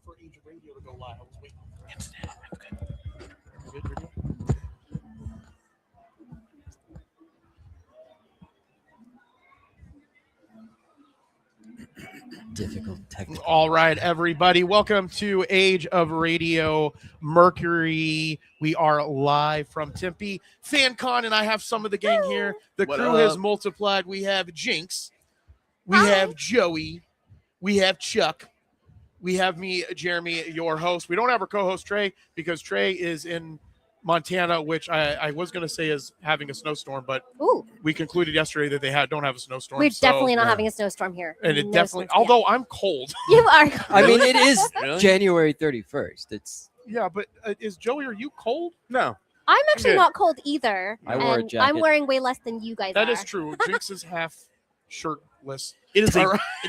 for Age of Radio to go live. I was waiting. It's dead. I'm good. You're good, you're good. Difficult technical. All right, everybody. Welcome to Age of Radio Mercury. We are live from Tempe Fancon, and I have some of the gang here. The crew has multiplied. We have Jinx. We have Joey. We have Chuck. We have me, Jeremy, your host. We don't have our co-host, Trey, because Trey is in Montana, which I was going to say is having a snowstorm, but we concluded yesterday that they don't have a snowstorm. We're definitely not having a snowstorm here. And it definitely, although I'm cold. You are. I mean, it is January 31st. It's but is Joey, are you cold? no. I'm actually not cold either. I wore a jacket. I'm wearing way less than you guys That are. is true. Jinx is half shirtless. It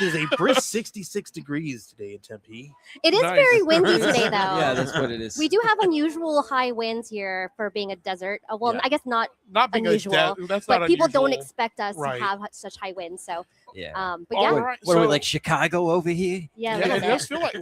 is a brisk 66 degrees today in Tempe. It is Nice. very windy today, though. Yeah, that's what it is. We do have unusual high winds here for being a desert. Well, Yeah. I guess not Being unusual, that's but not people unusual. don't expect us Right. to have such high winds. So, yeah. but All yeah, right. What are we So- like Chicago over here? yeah, a Yeah, little it bit. does feel like,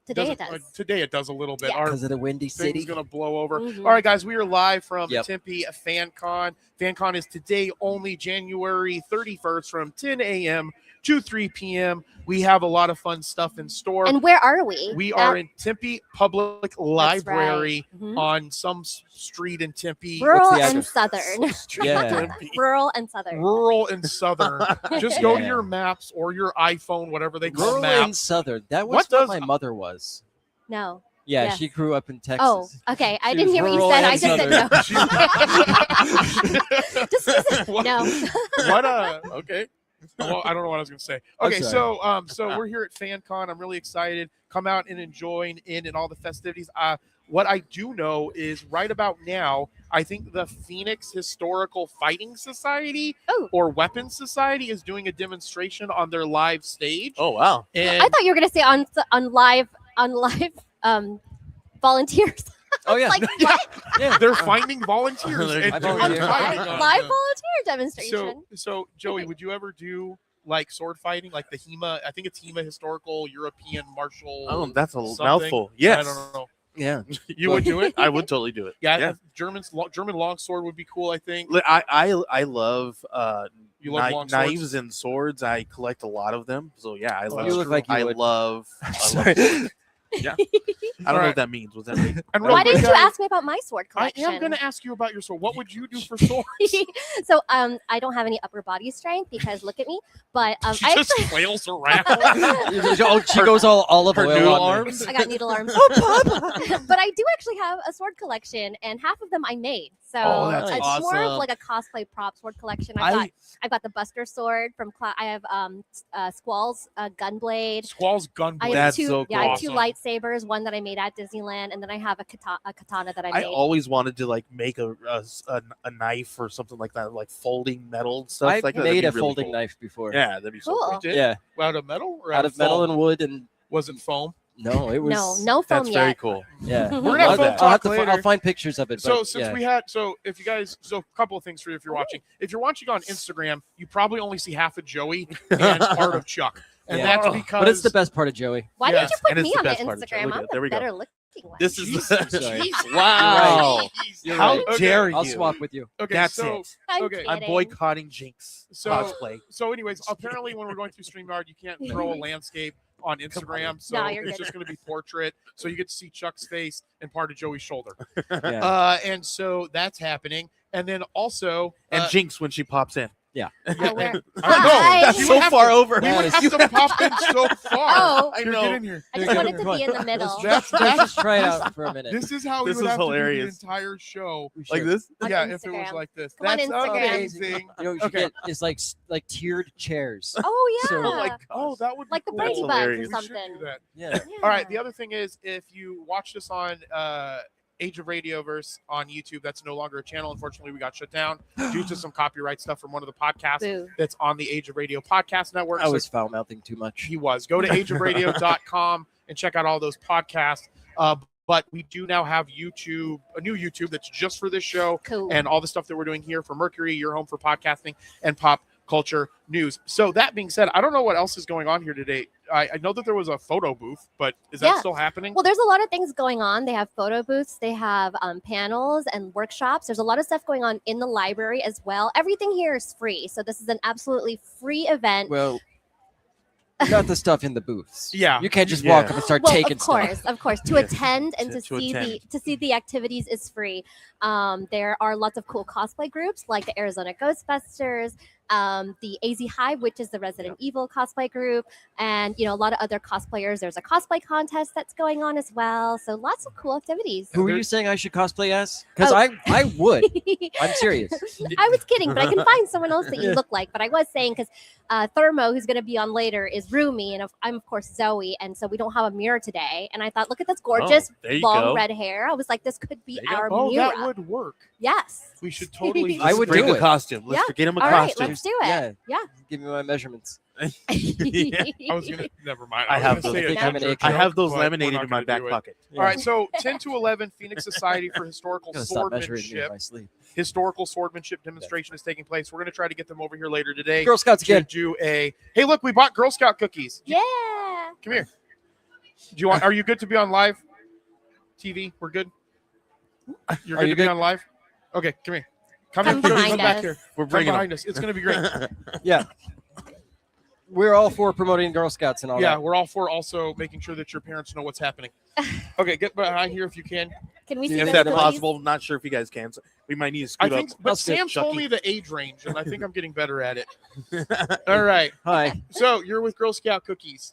Today it does. Today it does a little bit. Yeah. Our Because of the windy thing's city. going to blow over. Mhm. All right, guys, we are live from Yep. Tempe Fancon. Fancon is today only January 31st from 10 a.m. to 3 p.m. We have a lot of fun stuff in store. And where are we? We are in Tempe Public Library Mhm. on some street in Tempe. Rural What's the and address? southern. Street in Yeah. Tempe. Rural and southern. Rural and southern. Just go to Yeah. your maps or your iPhone, whatever they call Rural maps. and southern. That was What what does- my mother was. No. Yeah, Yes. she grew up in Texas. Oh, okay. I She didn't was hear what you rural said. and I just said no. Just What- no. What okay. Well, I don't know what I was going to say. I'm Okay, sorry. so we're here at FanCon. I'm really excited. Come out and enjoy in all the festivities. What I do know is right about now, I think the Phoenix Historical Fighting Society or Weapons Society is doing a demonstration on their live stage. Oh, wow. And I thought you were gonna say on live volunteers. Oh, yeah. Like what? Yeah. they're finding volunteers They're and volunteers. doing fighting on Live them. volunteer demonstration. So Joey, would you ever do like sword fighting, like the HEMA? I think it's HEMA Historical European Martial. Oh, that's a something. mouthful. Yes. I don't know. Yeah. You would do it? I would totally do it. Yeah. German longsword would be cool. I think. I love You love long knives swords? and swords. I collect a lot of them. So yeah, I love. You look like you I would. love. Sorry. Yeah. I don't know what that means. What's that mean? And Why real quick, didn't you guys, ask me about my sword I collection? am going to ask you about your sword. What would you do for swords? So I don't have any upper body strength because look at me. But She I just actually flails around. Oh, she goes all olive Her oil noodle on there. arms. I got needle arms. Oh, But I do actually have a sword collection, and half of them I made. So Oh, that's it's more of awesome. like a cosplay prop sword collection. I've got the Buster sword from I have Squall's gunblade. Squall's gun. I have That's two. so Yeah, I have two cool. lightsabers. One that I made at Disneyland, and then I have a katana that I I made. always wanted to like make a knife or something like that, like folding metal and stuff I like that. made a That'd be really folding cool. knife before. Yeah, that'd be so Cool. cool. You did? Yeah. Out of metal or Out of metal foam? and wood and Was it foam? no, it was no foam That's yet. very cool. Yeah. We're gonna have I'll, foam I'll have talk to later. I'll find pictures of it. So but, since yeah. we had, if you guys, a couple of things for you if you're watching. If you're watching on Instagram, you probably only see half of Joey and part of Chuck, and Yeah. that's because. But it's the best part of Joey. Why Yeah. didn't you put And it's me the on the best part of Instagram? Look I'm at it. There the we go. better looking one. This is Jesus, Sorry. Jesus. wow. You're How right. Okay. dare you? I'll swap with you. Okay, That's so it. I'm okay. I'm kidding. boycotting Jinx So- cosplay. so anyways, apparently when we're going through StreamYard, you can't throw a landscape on Instagram, so No, you're it's good. just going to be portrait. So you get to see Chuck's face and part of Joey's shoulder, Yeah. and so that's happening. And then also, And Jinx when she pops in. Oh, where- I don't know. Hi. That's You so would have far to- over. We would have to pop in so far. Oh. I Here, know. get in here. I just Here, wanted come to on. be in the middle. That's Let's just try it out for a minute. This is how we This would is have hilarious. to do the entire show. We Like should. this? On Yeah, if it was Instagram. like this. Come on, That's Instagram. amazing. You know, what you should Okay. get is like tiered chairs. Oh yeah. So- Oh my Oh, that would be Like the cool. Brady That's Bunch or hilarious. We should something. do that. Yeah. All right. The other thing is, if you watched us on Age of Radioverse on YouTube, that's no longer a channel. Unfortunately, we got shut down due to some copyright stuff from one of the podcasts Boo. that's on the Age of Radio podcast network. I So was foul mouthing too much. he was. Go to ageofradio.com and check out all those podcasts. But we do now have YouTube, a new YouTube that's just for this show Cool. and all the stuff that we're doing here for Mercury, your home for podcasting and pop culture news. So that being said, I don't know what else is going on here today. I know that there was a photo booth, but is that Yeah. still happening? Well, there's a lot of things going on. They have photo booths, they have panels and workshops. There's a lot of stuff going on in the library as well. Everything here is free. So this is an absolutely free event. Well, not the stuff in the booths. Yeah. You can't just walk Yeah. up and start Well, taking of course, stuff. of course. To Yes. attend and To see attend. the activities is free. There are lots of cool cosplay groups like the Arizona Ghostbusters, the AZ Hive, which is the Resident Evil cosplay group, and a lot of other cosplayers. There's a cosplay contest that's going on as well. So lots of cool activities. Who are you saying I should cosplay as? Because Oh. I would. I'm serious. I was kidding, but I can find someone else that you look like. But I was saying because Thermo, who's going to be on later, is Rumi, and I'm of course Zoe, and so we don't have a mirror today. And I thought, look at this gorgeous there you long go. red hair. I was like, this could be There you go. our Oh, Mira. that would work. Yes. We should totally. I would Bring do a it. costume. Let's Yeah. get him a All right, costume. let's do it. Yeah. Give me my measurements. Yeah. I was gonna. Never mind. I was have gonna those. say a I think I'm an ginger AK. I have joke, those but we're laminated not in my gonna back do it. pocket. All right, so 10 to 11, Phoenix Society for Historical I'm gonna stop measuring me in Swordsmanship. my sleep. Historical Swordsmanship demonstration is taking place. We're going to try to get them over here later today. Girl Scouts to again. do a. Hey, look, we bought Girl Scout cookies. Yeah. Come here. Do you want? Are you good to be on live TV? We're good. You're Are good you to be good? on live. Okay, come here. Come here. behind Come back us. here. We're Come bringing behind us. It's going to be great. Yeah. We're all for promoting Girl Scouts and all Yeah, that. we're all for also making sure that your parents know what's happening. Okay, get behind here if you can. Can we see if those that's cookies? possible. Not sure if you guys can. So we might need to I scoot think, up. but That's good. Sam told Chucky. me the age range, and I think I'm getting better at it. All right, Hi. so you're with Girl Scout cookies.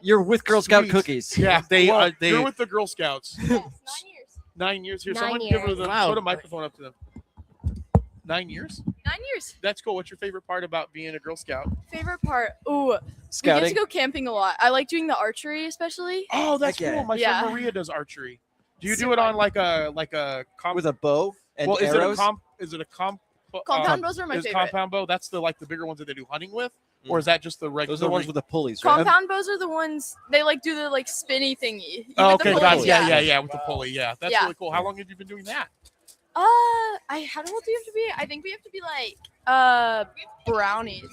You're with Girl Scout Sweet. cookies. Yeah, They well, are- they- You're with the Girl Scouts. Yes, 9 years. 9 years here. 9 Someone years. give her the Wow. put a microphone up to them. 9 years? 9 years. That's cool. What's your favorite part about being a Girl Scout? Favorite part? Ooh, we get Scouting. to go camping a lot. I like doing the archery, especially. Oh, that's Heck yeah. cool. My Yeah. friend Maria does archery. Do you do Super it on fun. like a comp? With a bow and well, arrows. is it a comp? Compound bows are my is favorite. compound bow? That's the bigger ones that they do hunting with, or is that just the regular? Those are the ones with the pulleys, right? Compound bows are the ones they do the spinny thingy. You Oh, get the okay, pulley, gotcha. Yeah, with the pulley. Yeah, that's Yeah. really cool. How long have you been doing that? How old do you have to be? I think we have to be brownies.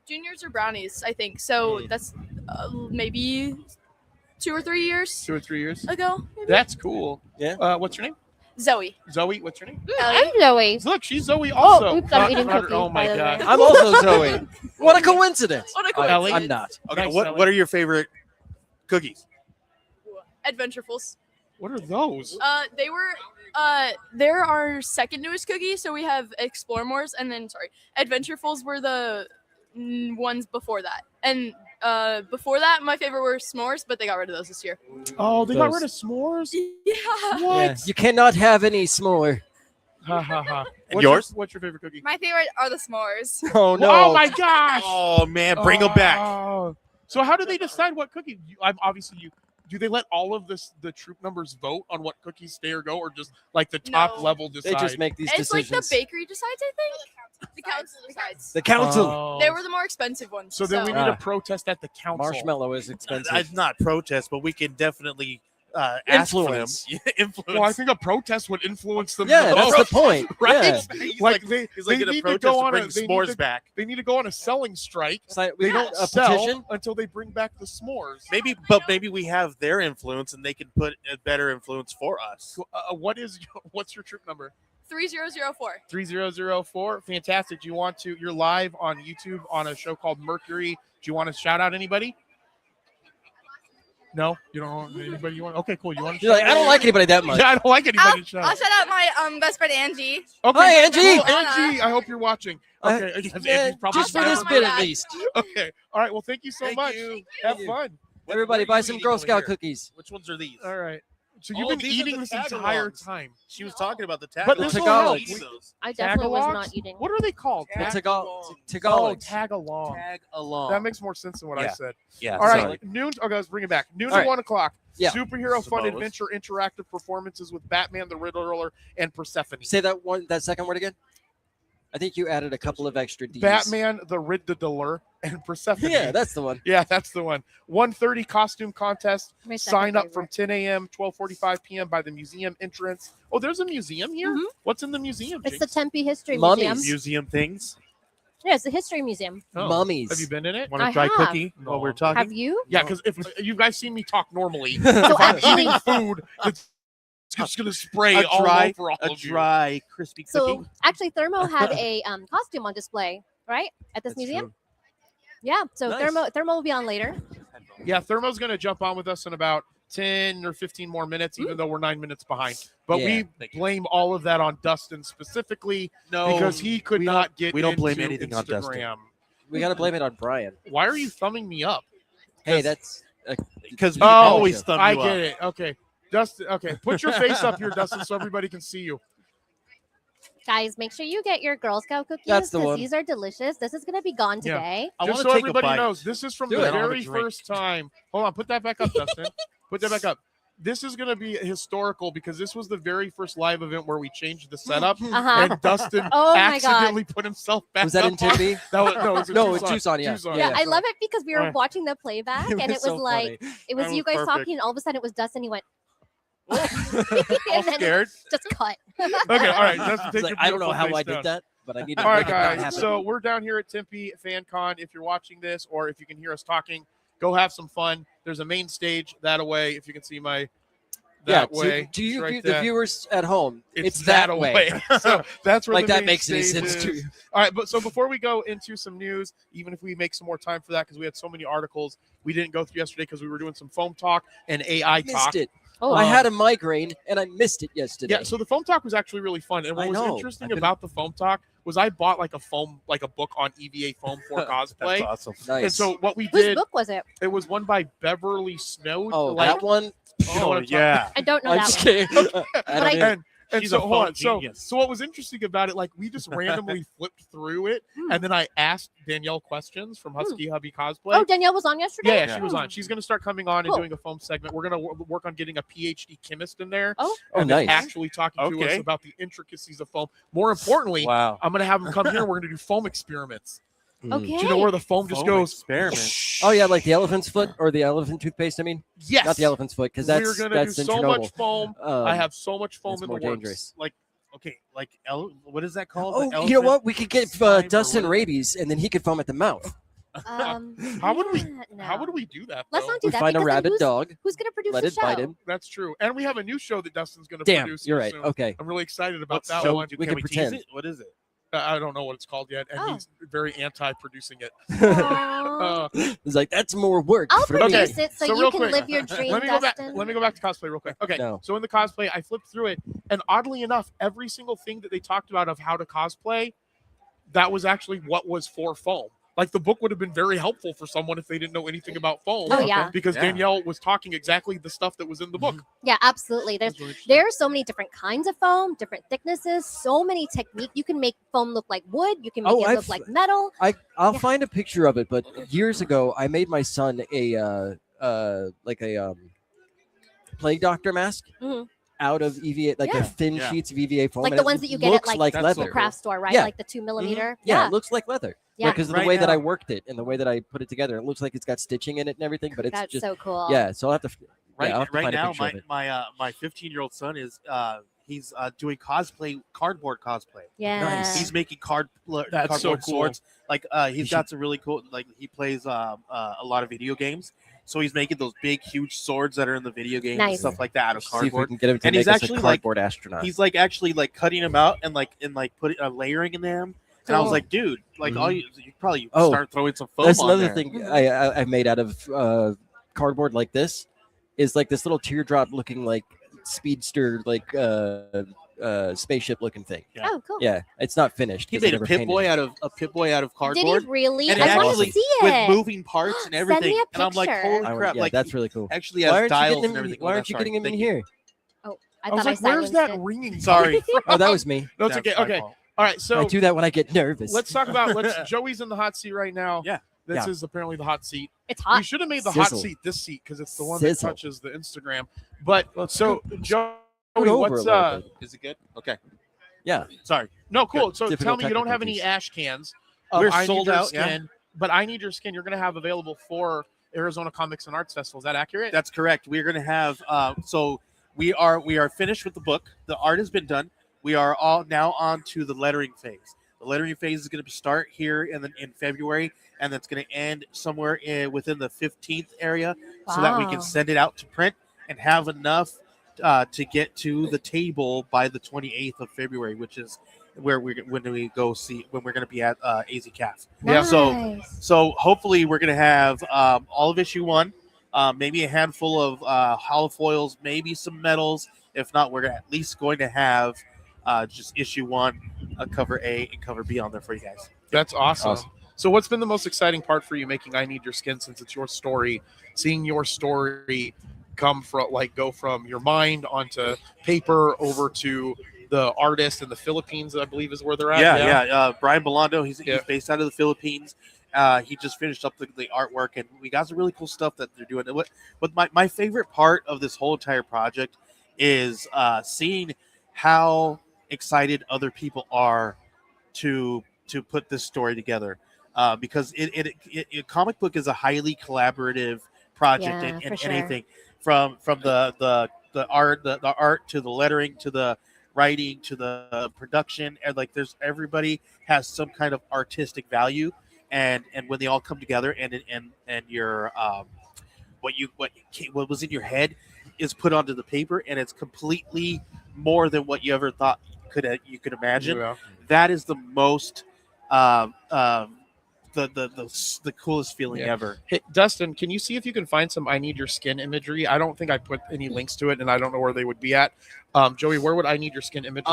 Juniors or brownies, I think. So that's maybe 2 or 3 years 2 or 3 years. ago. Maybe. That's cool. Yeah. What's your name? Zoe. Zoe. What's your name? I'm Zoe. Look, she's Zoe also. oops, I'm eating Not- cookies, Oh my by the god. way. I'm also Zoe. What a coincidence. What a Ellie? coincidence. I'm not. Okay, Nice, what Ellie. are your favorite cookies? Adventurefuls. What are those? They're our second newest cookie. So we have Explore Mores, and then Adventurefuls were the ones before that. And before that, my favorite were s'mores, but they got rid of those this year. Oh, they got Those. rid of s'mores. Yeah. What? Yeah. You cannot have any smaller. Ha ha ha. And yours? What's your favorite cookie? My favorite are the s'mores. Oh no. Oh my gosh. Oh man, bring them back. Oh. So how do they decide what cookie? Do they let all of the troop members vote on what cookies stay or go, or just like the top No. level They decide? just make these It's like decisions. the bakery decides, I think. The council decides. The council. Oh. They were the more expensive ones. So then we need Ah. a protest at the council. Marshmallow is expensive. It's not protest, but we can definitely ask for them. Influence. Influence. Well, I think a protest would influence them. Yeah, the that's most, the point. right? Yeah. He's Like, like, they, he's like they in a need to protest go to on bring a they need s'mores to- back. They need to go on a selling strike. It's like They we don't a sell petition. until they bring back the s'mores. Maybe we have their influence and they can put a better influence for us. What's your troop number? 3004. 3004. Fantastic. You're live on YouTube on a show called Mercury. Do you want to shout out anybody? No, you don't want anybody you want. Okay, cool. You want to? You're like, I don't like anybody that much. Yeah, I don't like anybody. to shout I'll out. shout out my best friend Angie. Okay, Hi, Angie. cool. Angie, I hope you're watching. Okay, because Angie's probably just for this my bit at bad. least. Okay, all right. Well, thank you so Thank much. you. Have you. fun. Everybody What buy are some you Girl eating Scout over here? cookies. Which ones are these? All right. So Oh, you've been these are eating the this entire tagalongs. time. She was talking about the tag. But this will Tagalog. help. I definitely was Tagalogs? not eating. What are they called? The Tagalog. Oh, Tagalog. tag along. Tag along. That makes more sense than what I Yeah. said. Yeah. All right, sorry. noon. Okay, let's bring it back. Noon All to right. 1 o'clock. Yeah. Superhero fun Samoas. adventure interactive performances with Batman, the Riddler, and Persephone. Say that second word again. I think you added a couple of extra D's. Batman, the Riddler, and Persephone. Yeah, that's the one. Yeah, that's the one. 1:30 costume contest. My second Sign up favorite. from 10 a.m. 12:45 p.m. by the museum entrance. Oh, there's a museum here. Mhm. What's in the museum? It's the Jinx? Tempe History Mummies. Museum. Museum things. Yeah, it's a history museum. Oh, Mummies. Have you been in it? Want to I try have. cookie while we're talking? Have you? Yeah, because if you guys seen me talk normally, So if I'm actually, eating food, it's just gonna spray A all dry- over all A of you. dry, crispy cookie. so actually, Thermo had a costume on display, right, at this That's museum. true. Yeah, so Nice. Thermo will be on later. Yeah, Thermo's gonna jump on with us in about 10 or 15 more minutes, even though we're 9 minutes behind. But Yeah. we blame all of that on Dustin specifically No, because he could not get. we don't blame into anything on Dustin. Instagram. We got to blame it on Brian. Why are you thumbing me up? Hey, that's because we Oh, always thumb I you get up. it. Okay, Dustin. Okay, put your face up here, Dustin, so everybody can see you. Guys, make sure you get your Girl Scout cookies That's the because one. these are delicious. This is gonna be gone Yeah. today. I Just want so to take everybody a bite. knows, this is from Do the it. I don't have a very drink. first time. Hold on, put that back up, Dustin. Put that back up. This is going to be historical because this was the very first live event where we changed the setup, Uh-huh. and Dustin Oh my accidentally put himself back. was that in up on- Tempe? That was, no, it was in No, it's Tucson. Tucson. Yeah. Tucson. Yeah, I love it because we were Alright. watching the playback and it was so like funny. it was That you was guys perfect. talking, and all of a sudden it was Dustin. He went, All and then scared. just cut. Okay, all right. Dustin, take It's like, your I don't know beautiful how face I down. did that, but I need to All right, make it not guys. happen. So we're down here at Tempe Fancon. If you're watching this, or if you can hear us talking, go have some fun. There's a main stage that way. If you can see my that way, to you, It's right the there. viewers at home, It's that that way. So that's where Like the that main makes any stage sense is. to you. All right, but so before we go into some news, even if we make some more time for that, because we had so many articles we didn't go through yesterday because we were doing some foam talk and AI talk. Missed it. Oh, I had a migraine and I missed it yesterday. Yeah, so the foam talk was actually really fun. And what I was know. interesting I've been- about the foam talk was I bought like a book on EVA foam for cosplay. That's awesome. Nice. And so what we whose did, book was it? it was one by Beverly Snow. oh, like, that one. you know what I'm talking- yeah. I don't know I'm that just one. kidding. I don't I- either. And She's so a hold phone on. So, genius. so what was interesting about it, like we just randomly flipped through it, Hmm. and then I asked Danielle questions from Husky Hubby Cosplay. Oh, Danielle was on yesterday. Yeah, Yeah. she was on. She's going to start coming on and Cool. doing a foam segment. We're going to work on getting a PhD chemist in there. Oh. Oh, and then nice. actually talking to us Okay. about the intricacies of foam. More importantly, Wow. I'm going to have him come here and we're going to do foam experiments. Mm. Okay. Do you know where the foam just Foam goes? experiment. Oh yeah, like the elephant's foot or the elephant toothpaste. I mean, Yes. not the elephant's foot because We're that's going to do that's in so Chernobyl. much foam. Um, I have so much foam it's in the more works. dangerous. Like, okay, like what is that called? Oh, The you know what? elephant We could get slime or Dustin what? rabies, and then he could foam at the mouth. How would we- no. How would we do that? Let's though? not do We that. find a because then rabid dog, Who's going to produce let the it show? bite him. That's true. And we have a new show that Dustin's going to Damn, produce. you're here right. soon. Okay. I'm really excited about What's that show? one. We Can can we tease pretend. it? What is it? I don't know what it's called yet, and Oh. he's very anti-producing it. Aw. Uh, It's like that's more work I'll for me. produce it so, so you real can quick, live your dream, let me go back. Dustin. Let me go back to cosplay real quick. Okay, No. so in the cosplay, I flipped through it, and oddly enough, every single thing that they talked about of how to cosplay, that was actually what was for foam. Like the book would have been very helpful for someone if they didn't know anything about foam. Oh, yeah. because Yeah. Danielle was talking exactly the stuff that was in the book. Yeah, absolutely. There's That's really interesting. there are so many different kinds of foam, different thicknesses, so many techniques. You can make foam look like wood. You can make Oh, it look I've- like metal. I'll Yeah. find a picture of it, but years ago I made my son a plague doctor mask Mhm. out of EVA, like Yeah. a thin Yeah. sheets of EVA foam. Like and the it ones that you get at, looks like, That's leather. so Craft store, right? Yeah. Like the 2mm. Yeah, it looks like leather. Yeah. Because of Right the way that I now- worked it and the way that I put it together, it looks like it's got stitching in it and everything. But it's That's just so cool. yeah. So I'll have to Right, I'll have to right find a now, picture of it. my 15-year-old son is he's doing cardboard cosplay. Yeah. Nice. He's making That's cardboard so cool. swords. Like You he's got some really cool. Like he plays a lot of video games, so he's making those big, huge swords that are in the video games and Nice. stuff like that out of See if we cardboard. can get him to And make he's us actually, a like- cardboard astronaut. He's like actually like cutting them out and putting layering in them. And I was Cool. like, dude, like Mhm. all you probably Oh, start throwing some foam That's on another there. thing I made out of cardboard like this is like this little teardrop looking like speedster like spaceship looking thing. Yeah. Oh, cool. Yeah, it's not finished. He 'cause I made a never Pip painted Boy it. out of Did cardboard he really? And I want actually- to see with it. moving parts and Send me everything. a And I'm like, picture. holy I would- crap! yeah, Like that's he really cool. actually Why has aren't you dials getting and him? everything. Why Oh, aren't you sorry. getting him in Thank you. here? I I was thought like, I "Where's silenced that it. ringing?" Sorry. Oh, that was me. No, it's That's okay. my Okay. fault. All right. I So do that when I get nervous. let's talk about. Joey's in the hot seat right now. Yeah. This Yeah. is apparently the hot seat. It's We hot. should have made the hot Sizzle. seat this seat because it's the one Sizzle. that touches the Instagram. But so Joey, Scoot over what's a little bit. Is it good? Okay. Yeah. Sorry. no cool. So Difficult tell me you don't have any technical ash cans. of We're I Need sold Your out, yeah. Skin, but I Need Your Skin. You're going to have available for Arizona Comics and Arts Festival. Is that accurate? That's correct. We're going to have. So we are finished with the book. The art has been done. We are all now on to the lettering phase. The lettering phase is going to start here in February, and that's going to end somewhere within the 15th area, so that we can Wow. send it out to print and have enough to get to the table by the 28th of February, which is where when we're going to be at AZCAF. Yeah. So hopefully we're going to have all of issue 1, maybe a handful of holofoils, maybe some medals. If not, we're at least going to have just issue 1, cover A and cover B on there for you guys. That's awesome. So what's been the most exciting part for you making I Need Your Skin, since it's your story, seeing your story go from your mind onto paper over to the artist in the Philippines, I believe is where they're at? Yeah. Brian Belando, he's based out of the Philippines. He just finished up the artwork, and we got some really cool stuff that they're doing. What my favorite part of this whole entire project is seeing how excited other people are to put this story together, because it comic book is a highly collaborative project in for sure. anything from the art to the lettering to the writing to the production, and everybody has some kind of artistic value, and when they all come together and your what was in your head is put onto the paper, and it's completely more than what you ever thought you could imagine. Yeah. That is the most the coolest feeling ever. Hey, Dustin, can you see if you can find some I Need Your Skin imagery? I don't think I put any links to it, and I don't know where they would be at. Joey, where would I Need Your Skin imagery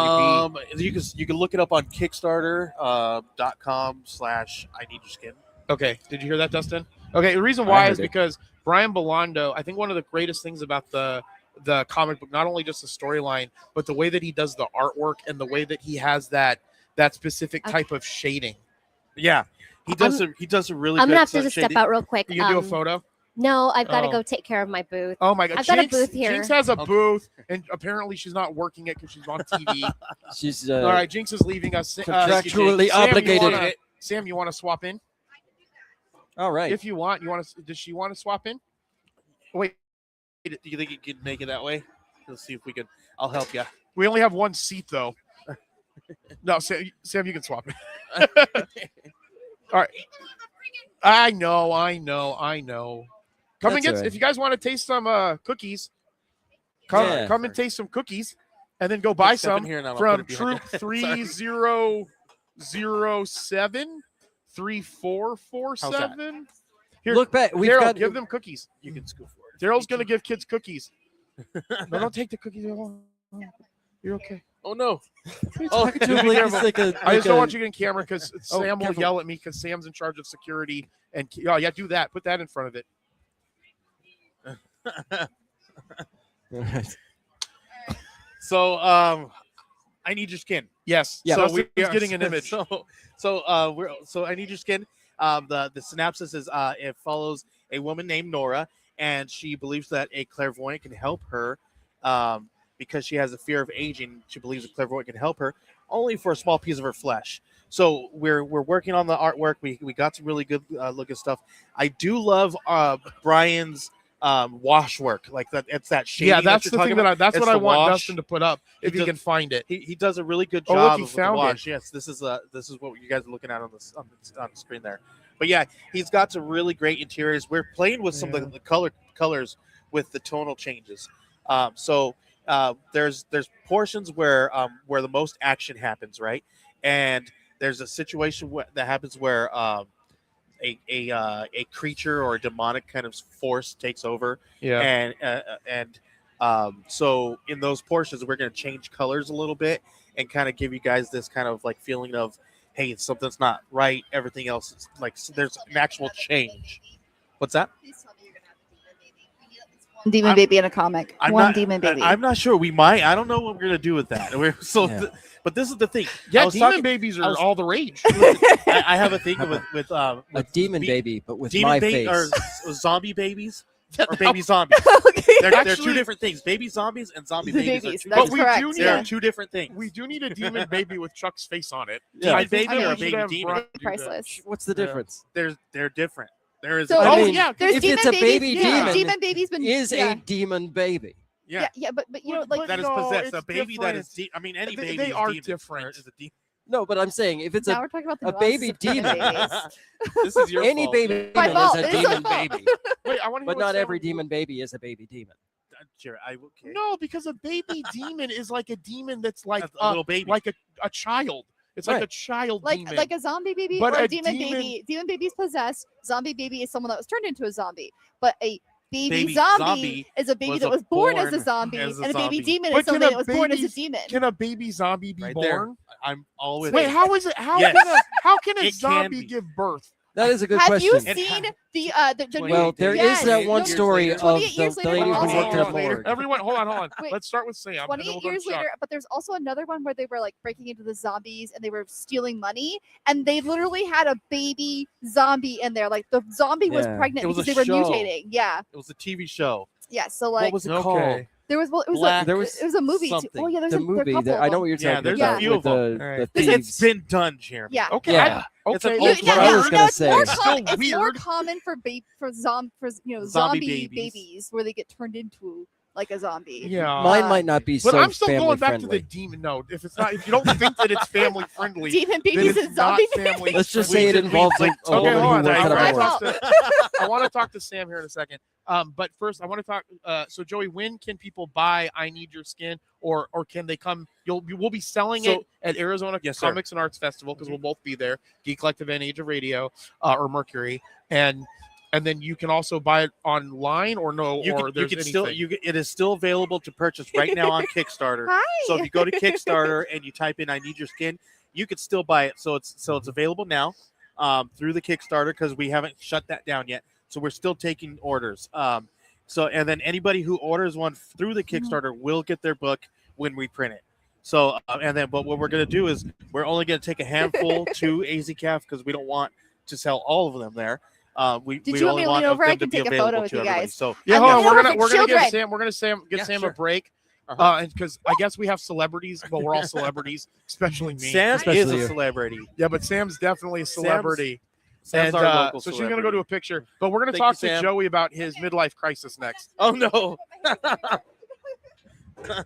be? You can look it up on Kickstarter.com/I-Need-Your-Skin. Okay, did you hear that, Dustin? Okay, the reason why is because Brian Belando, I think one of the greatest things about the comic book, not only just the storyline, but the way that he does the artwork and the way that he has that specific type of shading. Yeah, he does a really. I'm good gonna have to just shading. step out real quick. You can do a photo. No, I've got to Oh. go take care of my booth. Oh my God! I've got a booth here. Jinx has a booth, and apparently she's not working it because she's on TV. She's All right, Jinx is leaving us. contractually Sam, obligated. Sam, you want to swap in? All right. If you want, does she want to swap in? Wait, Do you think you could make it that way? Let's see if we can. I'll help you. we only have one seat though. No, Sam, you can swap in. All right. I know. Come and That's get. all right. If you guys want to taste some cookies, come Yeah. and taste some cookies, and then go buy Step in some here and I'll from put it behind Troop you. 3007 3447. Here, Look back. We've Daryl, got give them cookies. You can scoot forward. Daryl's gonna give kids cookies. No, don't take the cookies. You're okay. Oh no! Oh, Be careful. like a, I just don't like want you in camera because Oh, Sam will careful. yell at me because Sam's in charge of security. And yeah, do that. Put that in front of it. All right. So, I Need Your Skin. Yes. Yeah. So Dustin's we're getting an image. So I Need Your Skin. The synopsis is it follows a woman named Nora, and she believes that a clairvoyant can help her because she has a fear of aging. She believes a clairvoyant can help her only for a small piece of her flesh. So we're working on the artwork. We got some really good looking stuff. I do love Brian's wash work, like that. It's that shading. Yeah, that's the thing that's It's what I the want wash. Dustin to put up if he can find it. He does a really good Oh, look, job he with the found wash. it. Yes, this is what you guys are looking at on the screen there. But yeah, he's got some really great interiors. We're playing with some of the colors with the tonal changes. So there's portions where the most action happens, right? And there's a situation that happens where a creature or a demonic kind of force takes over. Yeah. And so in those portions, we're going to change colors a little bit and kind of give you guys this kind of like feeling of, hey, something's not right. Everything else is like, there's an actual change. What's that? Demon baby in a comic. Demon baby. I'm not sure. We might. I don't know what we're going to do with that. But this is the thing. Yeah, demon babies are all the rage. I have a thing with a demon baby, but with demon my baby face. or zombie babies or baby zombies. Okay. They're two different things. Baby zombies and zombie The babies babies, are two that's But we correct, do need they're yeah. two different things. We do need a demon baby with Chuck's face on it. Yeah. I A baby think or a we should baby have demon? Brian do that. Priceless. What's the difference? They're different. There is So- I Oh mean, yeah, There's if demon it's a babies, baby yeah. demon, demon baby's been is yeah. a demon baby. Yeah, but you know, like that is No, possessed. it's A baby that is different. any They baby is are demon. different. Is a demon. No, but I'm saying if it's Now we're talking about the a baby nuances of demon. babies. This is your any fault. baby My demon fault. is a This is my demon fault. baby, Wait, I want to. but not every demon baby is a baby demon. Sure, okay. No, because a baby demon is like a demon that's like A little baby. like a child. It's like Right. a child Like demon. like a zombie baby But or a a demon demon- baby. Demon baby's possessed. Zombie baby is someone that was turned into a zombie. But a baby Baby zombie zombie is a baby was that was born as a born zombie, as a and a baby zombie. demon But is can somebody a that was born as a baby's- demon. Can a baby zombie be Right born? there. I'm all with Wait, it. how is it? How Yes. how can a It can zombie be. give birth? That is a good Have question. you It seen ha- the Well, there is Yes. that one No, story of 28 the, years the later, lady but who also- worked at a later. morgue. Everyone, hold on. Wait. Let's start with Sam. and then 28 we'll go to years Chuck. later, but there's also another one where they were like breaking into the zombies and they were stealing money, and they literally had a baby zombie in there. Like the zombie was Yeah. pregnant It was because a they were show. mutating. Yeah, It was a TV show. yeah. So What like was it Okay. called? there was it was Black- There was it was a movie. Too. something. Oh yeah, there's The a, there are a movie couple that of I know them. what you're Yeah, talking there's about. a few with of them. the, Alright. the This is- thieves. Been done, Jeremy. Yeah. Okay. Yeah. Okay. It's an Yeah, old what I was no, gonna it's say. more It's still it's more weird. common for Zombie zombie babies. babies where they get turned into like a zombie. Yeah. Mine might not be But so I'm still family going back friendly. to the demon. No, if it's not, if you don't think that it's family friendly, Demon then babies it's and not zombie family. Let's just friendly. say it involves like, a Okay, woman hold who on. works I at a My wanna morgue. fault. talk to- I want to talk to Sam here in a second. But first, I want to talk. So, Joey, when can people buy "I Need Your Skin" or can they come? We'll be selling So- it at Arizona Yes, sir. Comics and Arts Festival because we'll both be there. Geek Collective and Age of Radio, or Mercury, and then you can also buy it online or no, You or can, you there's can anything. still it is still available to purchase right now on Kickstarter. Hi. So if you go to Kickstarter and you type in "I need your skin," you could still buy it. So it's available now through the Kickstarter because we haven't shut that down yet. So we're still taking orders. So and then anybody who orders one through the Kickstarter will get their book when we print it. So and then but what we're gonna do is we're only gonna take a handful to AZCAF because we don't want to sell all of them there. We Did we you want only me to want lean over? them I to can be take a available photo with to you everybody. guys. So Yeah, And hold the on. We're gonna children. give Sam. We're gonna get Yeah, Sam sure. a break. Uh-huh. And because I guess we have celebrities, but we're all celebrities, especially me. Sam Especially is a you. celebrity. Yeah, but Sam's definitely a celebrity. Sam's And, our local so she's celebrity. gonna go to a picture, but we're gonna Thank talk you, to Sam. Joey about his midlife crisis next. Oh no.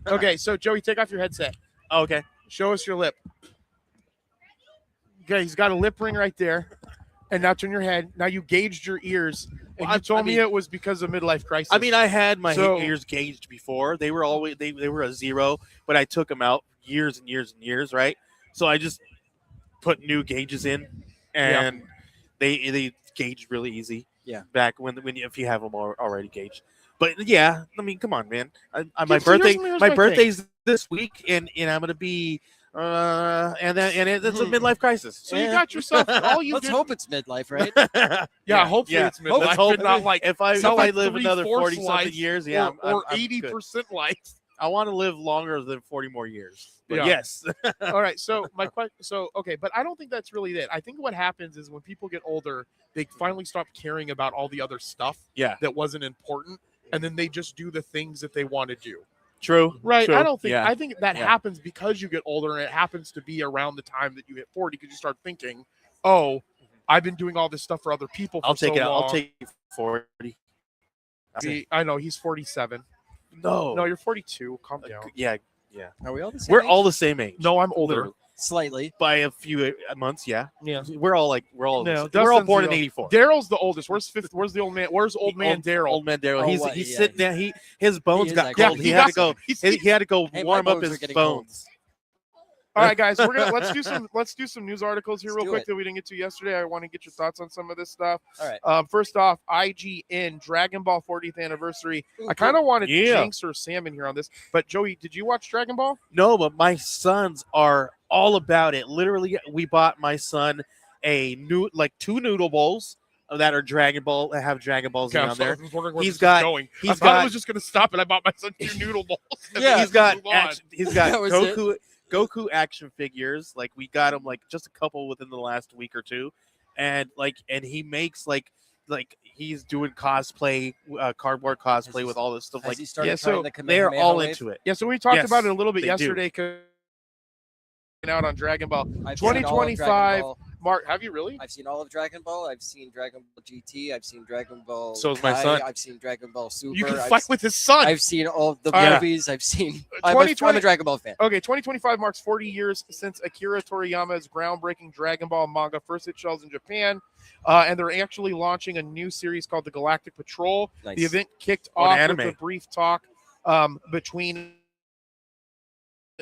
Okay, so Joey, take off your headset. Okay. Show us your lip. Okay, he's got a lip ring right there, and now turn your head. Now you gauged your ears, and Well, you told me mean- it was because of midlife crisis. I mean, I had my So- ears gauged before. They were always they were a 0, but I took them out years and years and years, right? So I just put new gauges in, and they gauged really easy. Yeah. Back if you have them already gauged. But yeah, I mean, come on, man. My Yeah, so birthday here's my my birthday's this week, and I'm gonna be it's a midlife crisis. so. You got yourself all you Let's did. hope it's midlife, right? Yeah, hopefully yeah. it's midlife, Let's hope but not like if I not like live another 3/4 40-something life years, yeah, or I'm 80% life. I want to live longer than 40 more years. But Yeah. yes. All right, so my question, okay, but I don't think that's really it. I think what happens is when people get older, they finally stop caring about all the other stuff Yeah. that wasn't important, and then they just do the things that they want to do. True. Right? True. I don't think Yeah. I think that Yeah. happens because you get older, and it happens to be around the time that you hit 40 because you start thinking, "Oh, I've been doing all this stuff for other people." For I'll take so it. long. I'll take 40. I know he's 47. No. No, you're 42. Calm down. Yeah. Are we all the same? We're age? all the same age. No, I'm older. Literally. Slightly. By a few months, yeah. Yeah. We're all No, we're all Dustin's born in the- 84. Daryl's the oldest. Where's the old man? Where's old man Daryl? Old man Daryl. Oh, he's what? he's Yeah, sitting there. His bones is got actually- cold. Yeah, he he had got- to go. he's- He had to go Hey, my warm up bones are his getting cold. bones. All right, guys, let's do some news articles here Let's real do quick it. that we didn't get to yesterday. I want to get your thoughts on some of this stuff. All right. First off, IGN Dragon Ball 40th anniversary. I kind of wanted Yeah. Jinx or Sam in here on this, but Joey, did you watch Dragon Ball? No, but my sons are all about it. Literally, we bought my son two noodle bowls that are Dragon Ball that have Dragon Balls Okay, on there. I was wondering where He's this is got- going. he's I thought I got- was just going to stop and I bought my son 2 noodle bowls. and Yeah, then He's got move on. he's got That was it. Goku action figures. Like we got him like just a couple within the last week or two, and he makes like he's doing cosplay, cardboard cosplay with all this stuff. Has Like he started yeah, so trying the they are Kamehameha all wave? into it. Yeah, so we talked Yes, about it a little bit they do. yesterday. Out on Dragon Ball. I've seen all of Dragon 2025 Ball. Mark, have you really? I've seen all of Dragon Ball. I've seen Dragon Ball GT. I've seen Dragon Ball. So is my Kai, son. I've seen Dragon Ball Super. You can I've fight with his son. I've seen all the Yeah. movies. I've seen. I'm 2020 a Dragon Ball fan. Okay, 2025 marks 40 years since Akira Toriyama's groundbreaking Dragon Ball manga first hit shelves in Japan, and they're actually launching a new series called the Galactic Patrol. Nice. The event kicked Or an off with anime. a brief talk between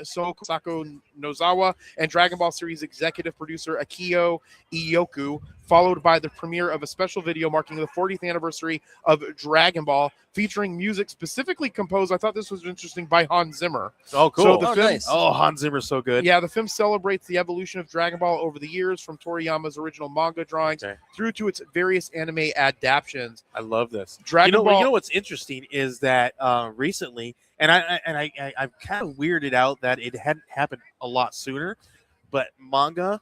Sako Nozawa and Dragon Ball series executive producer Akio Iyoku, followed by the premiere of a special video marking the 40th anniversary of Dragon Ball, featuring music specifically composed, I thought this was interesting, by Hans Zimmer. Oh, cool. So the Oh, film, nice. Oh, Hans Zimmer's so good. yeah, the film celebrates the evolution of Dragon Ball over the years, from Toriyama's original manga drawings Okay. through to its various anime adaptations. I love this. Dragon Ball. You know what's interesting is that recently, and I'm kind of weirded out that it hadn't happened a lot sooner, but manga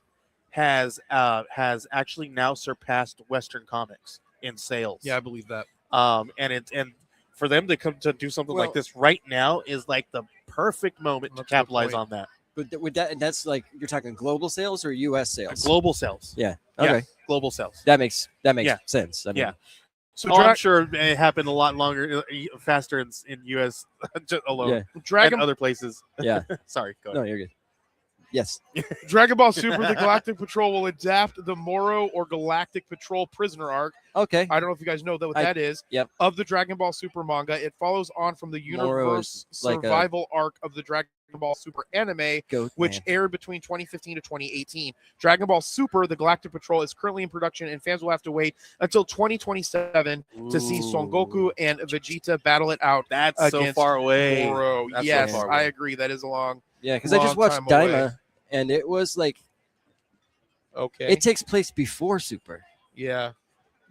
has actually now surpassed Western comics in sales. Yeah, I believe that. And for them to come to do something Well- like this right now is like the perfect moment to That's a good capitalize point. on that. But with that, that's like you're talking global sales or U.S. sales. Global sales. Yeah. Yeah. Okay. Global sales. That makes Yeah. sense. I mean, Yeah. So Oh, I'm sure it happened a lot longer, faster in U.S. just alone. Yeah. Dragon And other places. Yeah. Sorry, go No, ahead. you're good. Yes. Dragon Ball Super: The Galactic Patrol will adapt the Moro or Galactic Patrol prisoner arc. Okay. I don't know if you guys know what I- that is. yep. Of the Dragon Ball Super manga, it follows on from the Moro universe is like a- survival arc of the Dragon Ball Super anime, Goat which man. aired between 2015 to 2018. Dragon Ball Super: The Galactic Patrol is currently in production, and fans will have to wait until 2027 to see Son Goku and Vegeta battle it out. That's so against far away. Moro. That's so Yes, far I away. agree. That is a long. Yeah, because I just long watched time away. Daima, and it was like Okay. it takes place before Super. Yeah.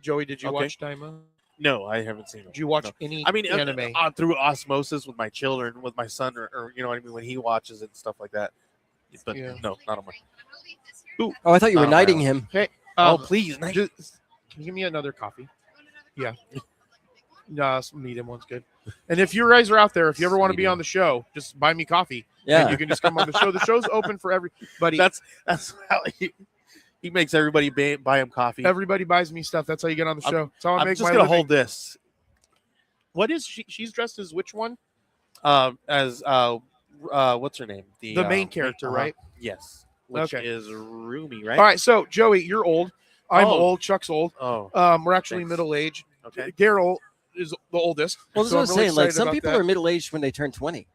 Joey, did you Okay. watch Daima? No, I haven't seen it. Did you watch No. any I mean, anime? through osmosis with my children, with my son, or you know what I mean, when he watches it and stuff like that. But Yeah. no, not on my. Oh, I thought you were Oh, knighting wow. him. Oh, please, Just, can you give me another coffee? Yeah. No, some medium one's good. And if you guys are out there, if you ever want to be Medium. on the show, just buy me coffee. Yeah. And you can just come on the show. The show's open for everybody. that's how he makes everybody buy him coffee. Everybody buys me stuff. That's how you get on the show. That's how I I'm make just my gonna living. hold this What is she? She's dressed as which one? as what's her name? The main character, right? Yes, which Okay. is Rumi, right? All right. So, Joey, you're old. I'm Oh. old. Chuck's old. Oh, We're actually Thanks. middle aged. okay. Daryl is the oldest. Well, that's so what I'm I'm really saying. Like excited some about people that. are middle aged when they turn 20.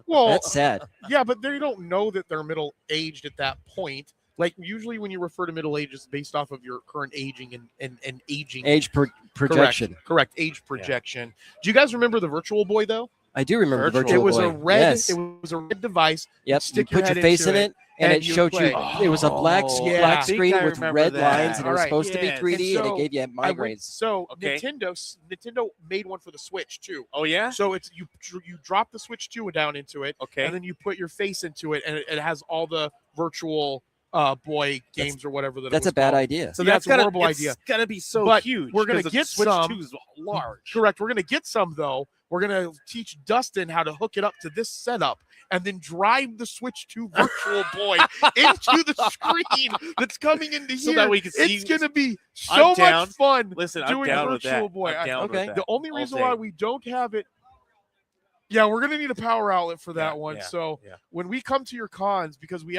Well, That's sad. yeah, but they don't know that they're middle aged at that point. Like usually when you refer to middle age, it's based off of your current aging and aging. Age projection. Correct. Age projection. Do you guys remember the Virtual Boy though? I do remember Virtual Virtual It was Boy. a red. Yes. It was a red device. Yep. You stick your put your head face in into it, and and it you showed play. you. It was a black yeah. black I think screen I with remember red that. lines, and it was Alright, supposed to yes. be 3D, And and so, it gave you I went, migraines. so Okay. Nintendo made one for the Switch too. Oh yeah. So it's you drop the Switch 2 down into it, Okay. and then you put your face into it, and it has all the Virtual Boy games or whatever that. That's it a was bad called. idea. So Yeah, that's it's a horrible it's idea. gonna be so But huge. we're gonna 'cause get the Switch some. 2 is large. Correct. We're gonna get some though. We're gonna teach Dustin how to hook it up to this setup and then drive the Switch 2 Virtual Boy into the screen that's coming into So here. that we can see. It's gonna be I'm so down. much fun. Listen, I'm doing down with Virtual that. Boy. I'm down Okay. with The that. only all reason day. why we don't have it, yeah, we're gonna need a power outlet for that Yeah, one. yeah, So yeah. when we come to your cons, because we're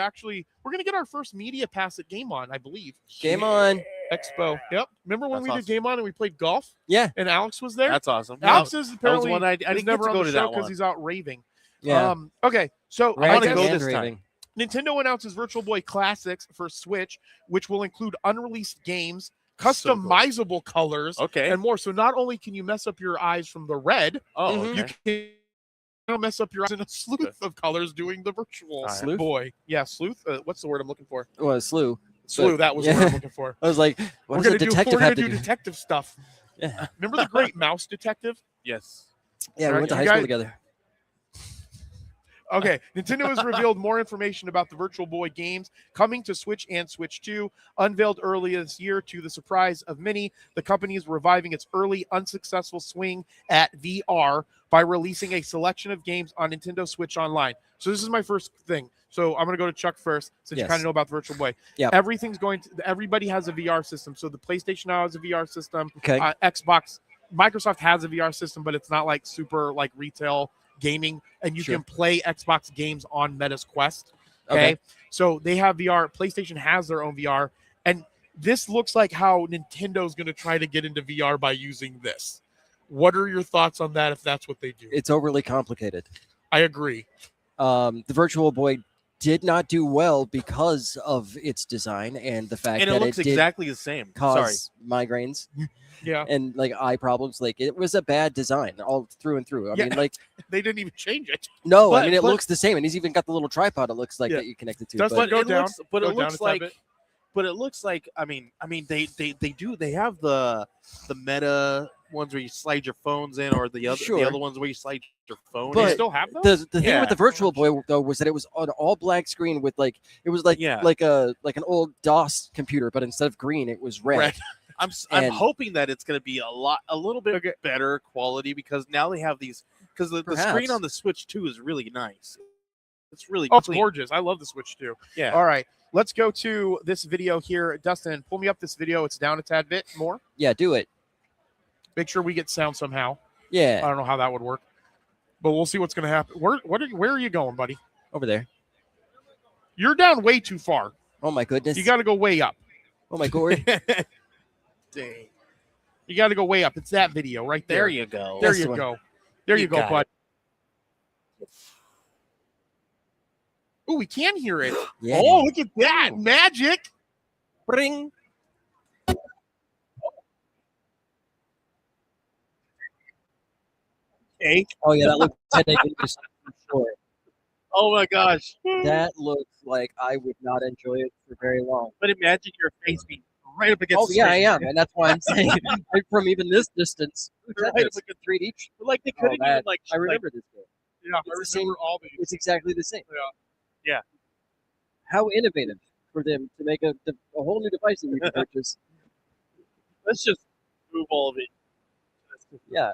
gonna get our first media pass at Game On, I believe. Game on. Expo. Yep. Remember when That's we awesome. did Game On and we played golf Yeah. and Alex was there? That's awesome. Alex is that was apparently one I is didn't never get to on go the to show that because one. he's out raving. Yeah. Okay, so I wanna guess go Raving this and time. raving. Nintendo announces Virtual Boy Classics for Switch, which will include unreleased games, So cool. customizable colors, Okay. and more. So not only can you mess up your eyes from the red, Oh, Mhm. you okay. can mess up your eyes in a sleuth of colors doing the Virtual Alright. Sleuth? Boy. Yeah, sleuth. What's the word I'm looking for? Well, slew. Slew. But- That was the yeah. word I'm looking for. I was like, what does a detective we're have gonna to do do? detective stuff. Yeah. Remember the Great Mouse Detective? Yes. Yeah, we Alright, went to you high school guys- together. Okay, Nintendo has revealed more information about the Virtual Boy games coming to Switch and Switch 2. Unveiled earlier this year to the surprise of many, the company is reviving its early unsuccessful swing at VR by releasing a selection of games on Nintendo Switch Online. So this is my first thing. So I'm going to go to Chuck first, since you Yes. kind of know about the Virtual Boy. Yep. Everybody has a VR system. So the PlayStation now has a VR system. Okay. Xbox, Microsoft has a VR system, but it's not like super like retail gaming, and you Sure. can play Xbox games on Meta's Quest. Okay? So they have VR. PlayStation has their own VR, and this looks like how Nintendo's going to try to get into VR by using this. What are your thoughts on that if that's what they do? It's overly complicated. I agree. The Virtual Boy did not do well because of its design and the fact And that it looks did exactly the same. Sorry. cause migraines Yeah. and like eye problems. Like it was a bad design all through and through. I Yeah. mean, like They didn't even change it. no, I But- mean it but- looks the same, and he's even got the little tripod. It looks like Yeah. that you connected to. Does but Go it down. looks, but Go it down looks a tad like, bit. but it looks like. I mean, they have the Meta ones where you slide your phones in, or the Sure. other ones where you slide your phone They But in. still have those? the thing Yeah. with the Virtual Boy though was that it was an all black screen with like it was like Yeah. like an old DOS computer, but instead of green, it was red. Red. I'm And- hoping that it's going to be a little bit Okay. better quality, because now they have these, because the screen Perhaps. on the Switch 2 is really nice. It's really Oh, it's clean. gorgeous. I love the Switch too. Yeah. All right. Let's go to this video here. Dustin, pull me up this video. It's down a tad bit more. Yeah, do it. Make sure we get sound somehow. I Yeah, don't know how that would work, but we'll see what's going to happen. Where are you going, buddy? over there. You're down way too far. Oh my goodness. You got to go way up. oh my god. Dang. You got to go way up. It's that video right there. There you go. There That's you the one. go. There you, You go, got bud. Oh, we can hear it. Yeah. Oh, look at that magic. Bring. Cake. Oh yeah, that looks ridiculous for sure. Oh my gosh. That looks like I would not enjoy it for very long. But imagine your face being right up against Oh the yeah, I screen. am, and that's why I'm saying right from even this distance. Right That's up against 3D. Like they Oh, couldn't man. even like. I remember this game. Yeah, It's I the same- remember all these. It's exactly the same. Yeah. How innovative for them to make a whole new device that we can purchase. Let's just move all of it. Yeah,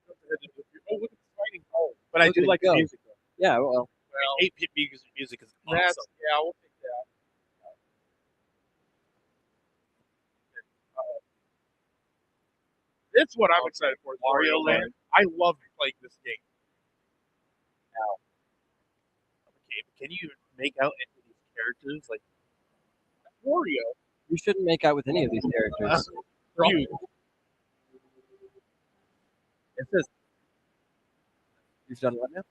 Oh, look at the fighting goal. But I Look do at it like the go. music. Though. yeah. Well, Well, 8-bit music is awesome. that's, yeah, we'll take that. It's what I'm excited for. Wario Wario Land. Land. I love playing this game. Okay, but can you make out any of these characters? Like, Wario. you shouldn't make out with any of these characters. You. it says You've done what now?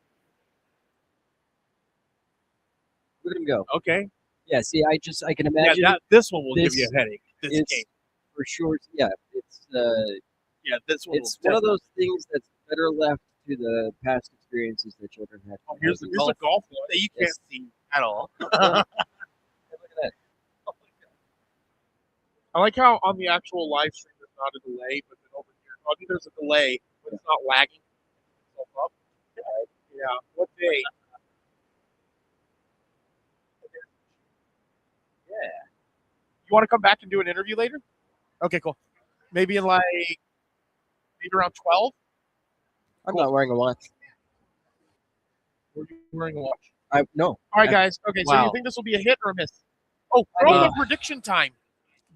Look at him go. okay. Yeah. See, I can Yeah, imagine this one will give this you a headache. This it's game. for sure. Yeah, it's Yeah, this one. it's will one of those things that's better left to the past experiences that children had. Oh, here's the golf. golf one. that you can't Yes. see at all. Look at that. I like how on the actual live stream there's not a delay, but then over here, I mean, there's a delay, but it's not lagging itself up. Yeah. What day? Yeah. You want to come back and do an interview later? Okay, cool. Maybe in like maybe around 12. I'm not wearing a watch. Or you wearing a watch? No. All right, guys. Okay, so you Wow. think this will be a hit or a miss? Oh, throw the prediction time.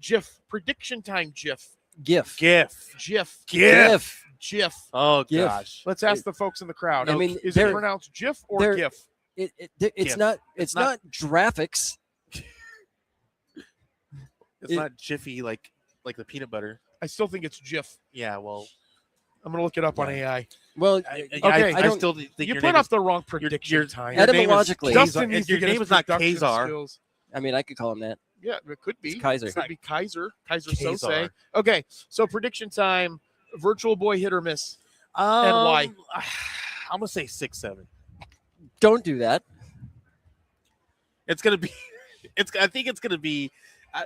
GIF. Prediction time. GIF. GIF. GIF. GIF. GIF. GIF. Oh GIF. gosh. Let's ask the folks in the crowd. I mean, is it they're- pronounced GIF or they're- GIF? It's GIF. not. It's It's not- not graphics. It's It- not jiffy like the peanut butter. I still think it's GIF. Yeah, well, I'm gonna look it up on AI. Well, Okay, I don't- still think You your put name up is, the wrong prediction your- time. your name is Etymologically. Kazar. Dustin needs to Your get name his is not production Kazar. skills. I mean, I could call him that. Yeah, it could be. It's Kaiser. It could be Kaiser. Kaiser Kazar. Sose. Okay, so prediction time. Virtual Boy hit or miss. why? I'm gonna say 6-7. Don't do that. It's gonna be. I think it's gonna be.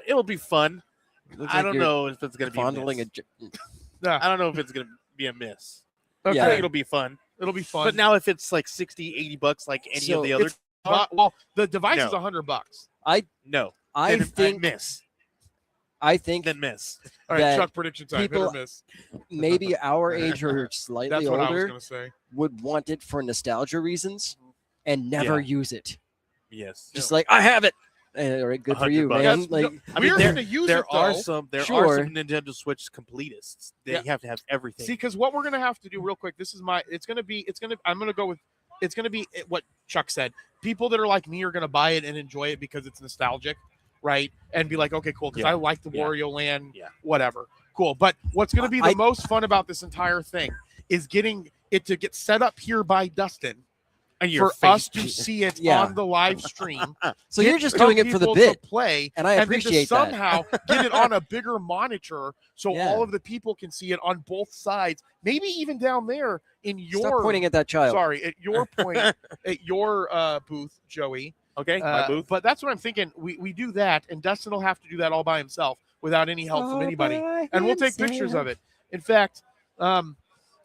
It'll be fun. Looks I like don't you're know if it's gonna be. Fondling A a. miss. I don't know if it's gonna be a miss. Okay. I think it'll be fun. It'll be fun. But now if it's like 60, 80 bucks, like any So of the other, it's well, the device is No. $100. no, I Then think miss, then miss. All right, that Chuck, prediction time. Hit or people- miss. maybe our age or slightly That's what I was older gonna say. would want it for nostalgia reasons and never use it. Yes, Just like I have it. All right, good for you, $100. man. That's- Like, I mean, We're there- gonna use there it are though. some Sure. Nintendo Switch completists. They Yeah. have to have everything. See, because what we're gonna have to do real quick. I'm gonna go with. It's gonna be what Chuck said. People that are like me are gonna buy it and enjoy it because it's nostalgic, right? And be like, okay, cool, because Yeah. I like the Yeah. Wario Land, Yeah. whatever, cool. But what's gonna be the most fun about this entire thing is getting it to get set up here by Dustin And your for us face- to see it Yeah. on the live stream. so you're Get just some doing it for the people bit, to play, and I and appreciate then to somehow get it on a bigger monitor so Yeah. all of the people can see it on both sides. Maybe even down there in that. your Stop pointing at that child. sorry, at your point at your booth, Joey. Okay, my booth. But that's what I'm thinking. We do that, and Dustin will have to do that all by himself without any help from anybody. And we'll take pictures of it. In fact,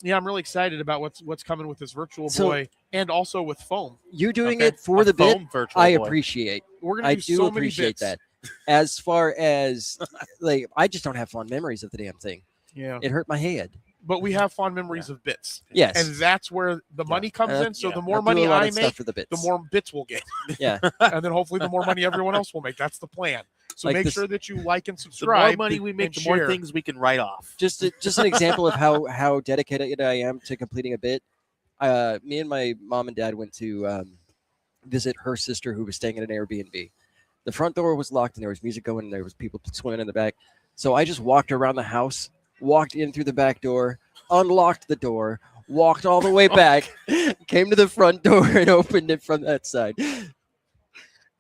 yeah, I'm really excited about what's coming with this Virtual So- Boy and also with foam. You doing Okay. it for A the bit, foam Virtual I Boy. appreciate. We're gonna I do do so many appreciate bits. that. As far as like, I just don't have fond memories of the damn thing. Yeah, It hurt my head. but we have fond memories of bits, Yes, and that's where the money comes in. So yeah. the more I'll do money a lot I of stuff make, for the bits. the more bits we'll get. Yeah, And then hopefully the more money everyone else will make. That's the plan. So Like make this- sure that you like and The more subscribe. money we make, and the more share. things we can write off. just an example of how dedicated I am to completing a bit. Me and my mom and dad went to visit her sister who was staying at an Airbnb. The front door was locked and there was music going and there was people swimming in the back. So I just walked around the house, walked in through the back door, unlocked the door, walked all the way back, came to the front door and opened it from that side.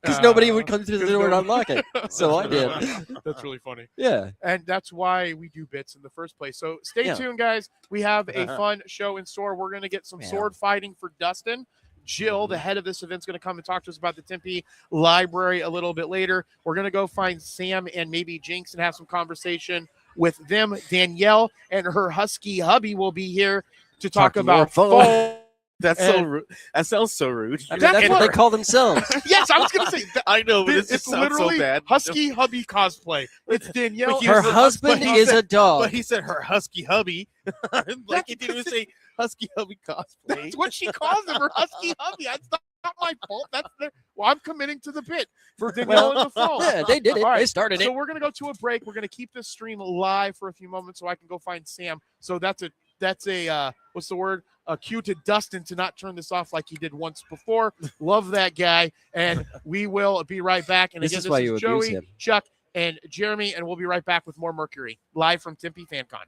Because nobody would come through the 'cause door and no- unlock it. So I did. That's really funny. Yeah. And that's why we do bits in the first place. So stay Yeah. tuned, guys. We have a fun show in store. We're going to get some Yeah. sword fighting for Dustin. Jill, the head of this event, is going to come and talk to us about the Tempe Library a little bit later. We're going to go find Sam and maybe Jinx and have some conversation with them. Danielle and her husky hubby will be here to talk Talk more about phone. phone. That's so And- rude. That sounds so rude. I mean, That's that's what what- they call themselves. Yes, I was going to say that. I know, but it It's just sounds literally so bad. husky hubby cosplay. It's Danielle. But Her and husband but he is said- a dog. But he said her husky hubby. Like he didn't even say husky hubby cosplay. That's what she calls him, her husky hubby. That's not my fault. That's their. Well, I'm committing to the bit for Danielle and the phone. Yeah, they did it. All right, They started So it. we're gonna go to a break. We're gonna keep this stream live for a few moments so I can go find Sam. So that's a what's the word? A cue to Dustin to not turn this off like he did once before. Love that guy, and we will be right back. And This again, is why you abuse Joey, him. Chuck, and Jeremy, and we'll be right back with more Mercury live from Tempe Fancon.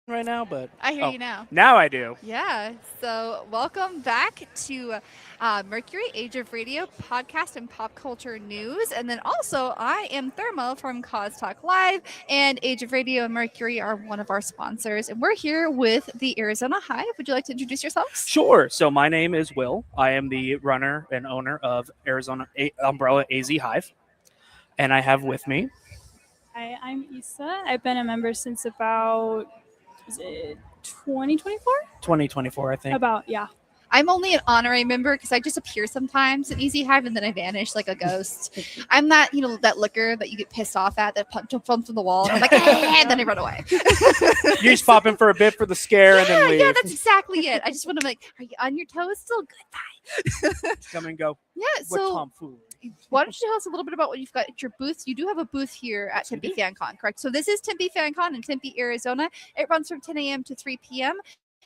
right now, but I hear you now. now I do. Yeah. So welcome back to Mercury Age of Radio podcast and pop culture news. And then also I am Thermo from Cause Talk Live, and Age of Radio and Mercury are one of our sponsors. And we're here with the Arizona Hive. Would you like to introduce yourselves? Sure. So my name is Will. I am the runner and owner of Arizona Umbrella AZ Hive. And I have with me. Hi, I'm Issa. I've been a member since about, is it 2024? 2024, I think. About, yeah. I'm only an honorary member because I just appear sometimes in Easy Hive and then I vanish like a ghost. I'm that, that looker that you get pissed off at that jumps from the wall. And I'm like, hey, and then I run away. You just pop in for a bit for the scare and then leave. Yeah, that's exactly it. I just want to be like, are you on your toes still? Goodbye. Come and go. Yeah, What so tomfoolery. why don't you tell us a little bit about what you've got at your booth? You do have a booth here at Tempe Fancon, correct? So this is Tempe Fancon in Tempe, Arizona. It runs from 10 a.m. to 3 p.m.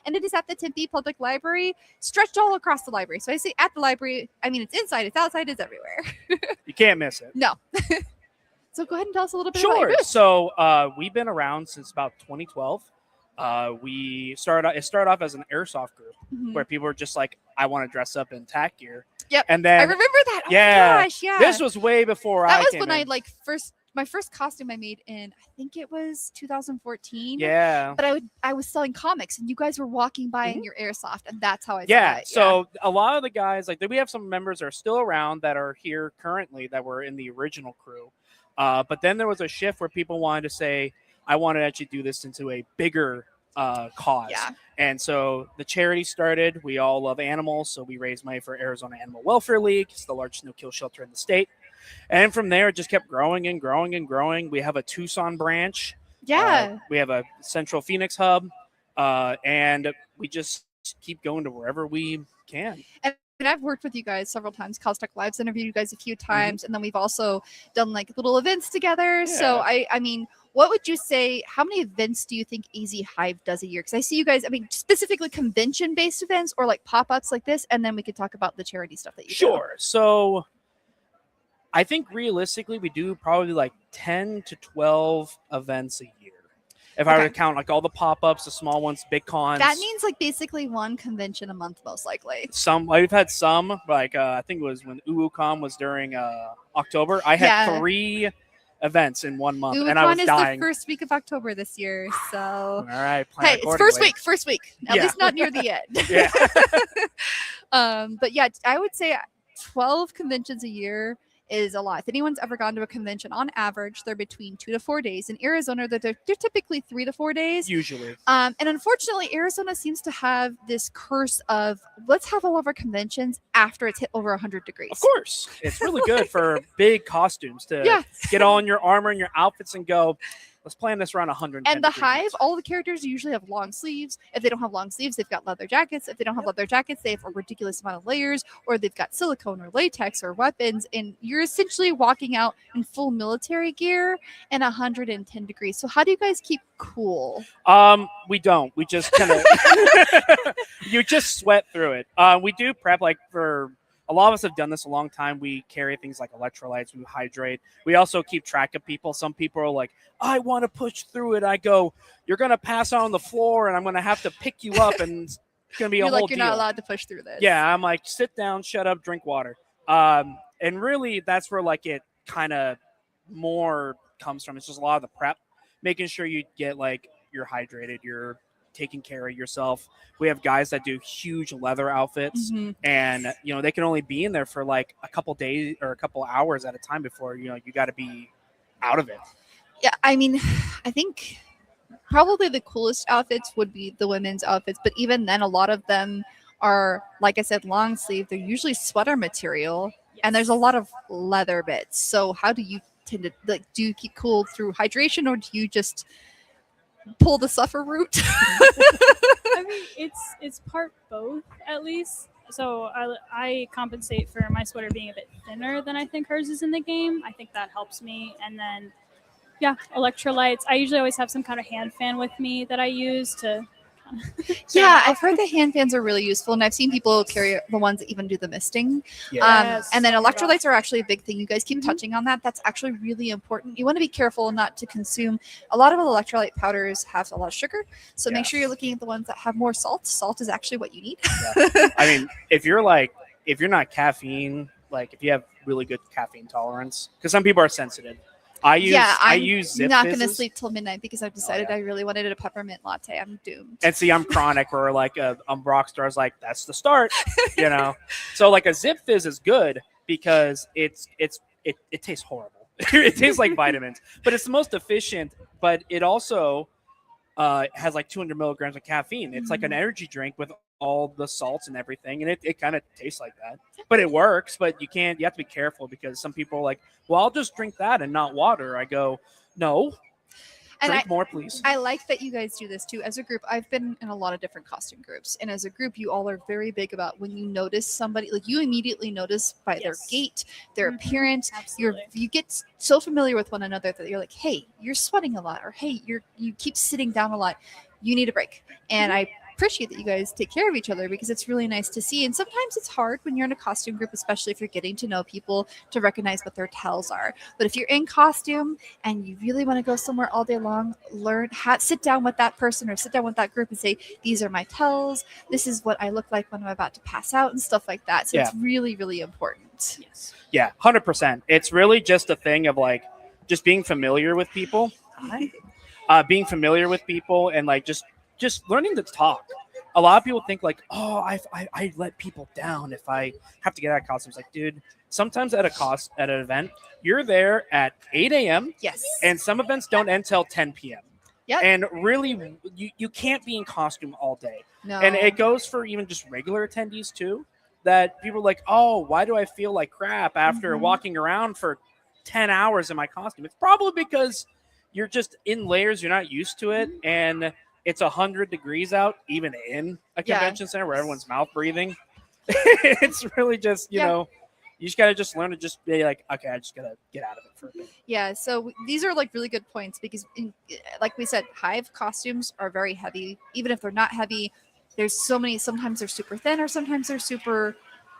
And it is at the Tempe Public Library, stretched all across the library. So I say at the library, I mean, it's inside, it's outside, it's everywhere. You can't miss it. No. So go ahead and tell us a little bit about your Sure. booth. So we've been around since about 2012. It started off as an airsoft group Mhm. where people were just like, I want to dress up in tack gear. Yep. And then I remember that. Oh yeah, my gosh, yeah. this was way before that I was came when in. my first costume I made in, I think it was 2014. Yeah. But I was selling comics and you guys were walking by in your airsoft, and that's how I saw Yeah. it. So a lot of the guys, like we have some members that are still around that are here currently that were in the original crew. But then there was a shift where people wanted to say, I want to actually do this into a bigger cause. Yeah. And so the charity started. We all love animals, so we raised money for Arizona Animal Welfare League. It's the largest no-kill shelter in the state. And from there, it just kept growing and growing and growing. We have a Tucson branch. Yeah. We have a Central Phoenix hub. And we just keep going to wherever we can. And I've worked with you guys several times. Costalk Live's interviewed you guys a few times, and then we've also done like little events together. So I mean, what would you say? How many events do you think Easy Hive does a year? Because I see you guys. I mean, specifically convention-based events or like pop-ups like this, and then we could talk about the charity stuff that you do. Sure. So I think realistically, we do probably like 10 to 12 events a year. If I were to count like all the pop-ups, the small ones, big cons. That means like basically one convention a month, most likely. We've had some, like I think it was when UWuCon was during October. I had 3 events in 1 month, and I was is dying. the first week of October this year, so All right, plan hey, it's accordingly. first week, at least not near the end. Yeah. But yeah, I would say 12 conventions a year is a lot. If anyone's ever gone to a convention, on average, they're between 2 to 4 days. In Arizona, they're typically 3 to 4 days. Usually. And unfortunately, Arizona seems to have this curse of let's have all of our conventions after it's hit over 100 degrees. Of course. It's really good for big costumes to get all in your armor and your outfits and go, let's plan this around 110 And the degrees. Hive, all the characters usually have long sleeves. If they don't have long sleeves, they've got leather jackets. If they don't have leather jackets, they have a ridiculous amount of layers, or they've got silicone or latex or weapons. And you're essentially walking out in full military gear and 110 degrees. So how do you guys keep cool? We don't. We just kind of you just sweat through it. We do prep like for a lot of us have done this a long time. We carry things like electrolytes. We hydrate. We also keep track of people. Some people are like, I want to push through it. I go, you're going to pass out on the floor and I'm going to have to pick you up and it's going to be a whole You're deal. not allowed to push through this. Yeah, I'm like, sit down, shut up, drink water. And really that's where like it kind of more comes from. It's just a lot of the prep, making sure you get like you're hydrated, you're taking care of yourself. We have guys that do huge leather outfits and they can only be in there for like a couple days or a couple hours at a time before you got to be out of it. Yeah, I mean, I think probably the coolest outfits would be the women's outfits, but even then a lot of them are, like I said, long sleeve. They're usually sweater material and there's a lot of leather bits. So how do you tend to do you keep cool through hydration, or do you just pull the suffer route? I mean, it's part both, at least. So I compensate for my sweater being a bit thinner than I think hers is in the game. I think that helps me. And then, electrolytes. I usually always have some kind of hand fan with me that I use to kind of. Yeah, I've heard the hand fans are really useful, and I've seen people carry the ones that even do the misting. Yes. And then Oh my gosh. electrolytes are actually a big thing. You guys keep touching on that. That's actually really important. You want to be careful not to consume. A lot of electrolyte powders have a lot of sugar, so make sure you're looking at the ones that have more salt. Salt is actually what you need. I mean, if you're not caffeine, like if you have really good caffeine tolerance, because some people are sensitive. I use Zip not going to Fizzes. sleep till midnight because I've decided I really wanted a peppermint latte. I'm doomed. And see, I'm chronic, or like I'm Rockstar's like, that's the start, you know? So like a Zip Fizz is good because it tastes horrible. It tastes like vitamins, but it's the most efficient, but it also has like 200 milligrams of caffeine. It's like an energy drink with all the salts and everything, and it kind of tastes like that, but it works. But you have to be careful because some people are like, well, I'll just drink that and not water. I go, no, drink more, please. I like that you guys do this too. As a group, I've been in a lot of different costume groups, and as a group, you all are very big about when you notice somebody, like you immediately notice by their gait, their appearance. You get so familiar with one another that you're like, hey, you're sweating a lot, or hey, you keep sitting down a lot. You need a break, and I appreciate that you guys take care of each other because it's really nice to see. And sometimes it's hard when you're in a costume group, especially if you're getting to know people, to recognize what their tells are. But if you're in costume and you really want to go somewhere all day long, sit down with that person or sit down with that group and say, these are my tells. This is what I look like when I'm about to pass out and stuff like that. So it's really, really important. Yes. Yeah, 100%. It's really just a thing of like just being familiar with people. Being familiar with people and like just learning to talk. A lot of people think like, oh, I let people down if I have to get out of costumes. Like, dude, sometimes at an event, you're there at 8 a.m. Yes. And some events don't end till 10 p.m. Yep. And really, you can't be in costume all day. No. And it goes for even just regular attendees too, that people are like, oh, why do I feel like crap after walking around for 10 hours in my costume? It's probably because you're just in layers, you're not used to it, and it's 100 degrees out, even in a convention center where everyone's mouth breathing. It's really just, you know, you just got to just learn to just be like, okay, I just got to get out of it for a bit. Yeah, so these are like really good points because, like we said, Hive costumes are very heavy. Even if they're not heavy, there's so many, sometimes they're super thin or sometimes they're super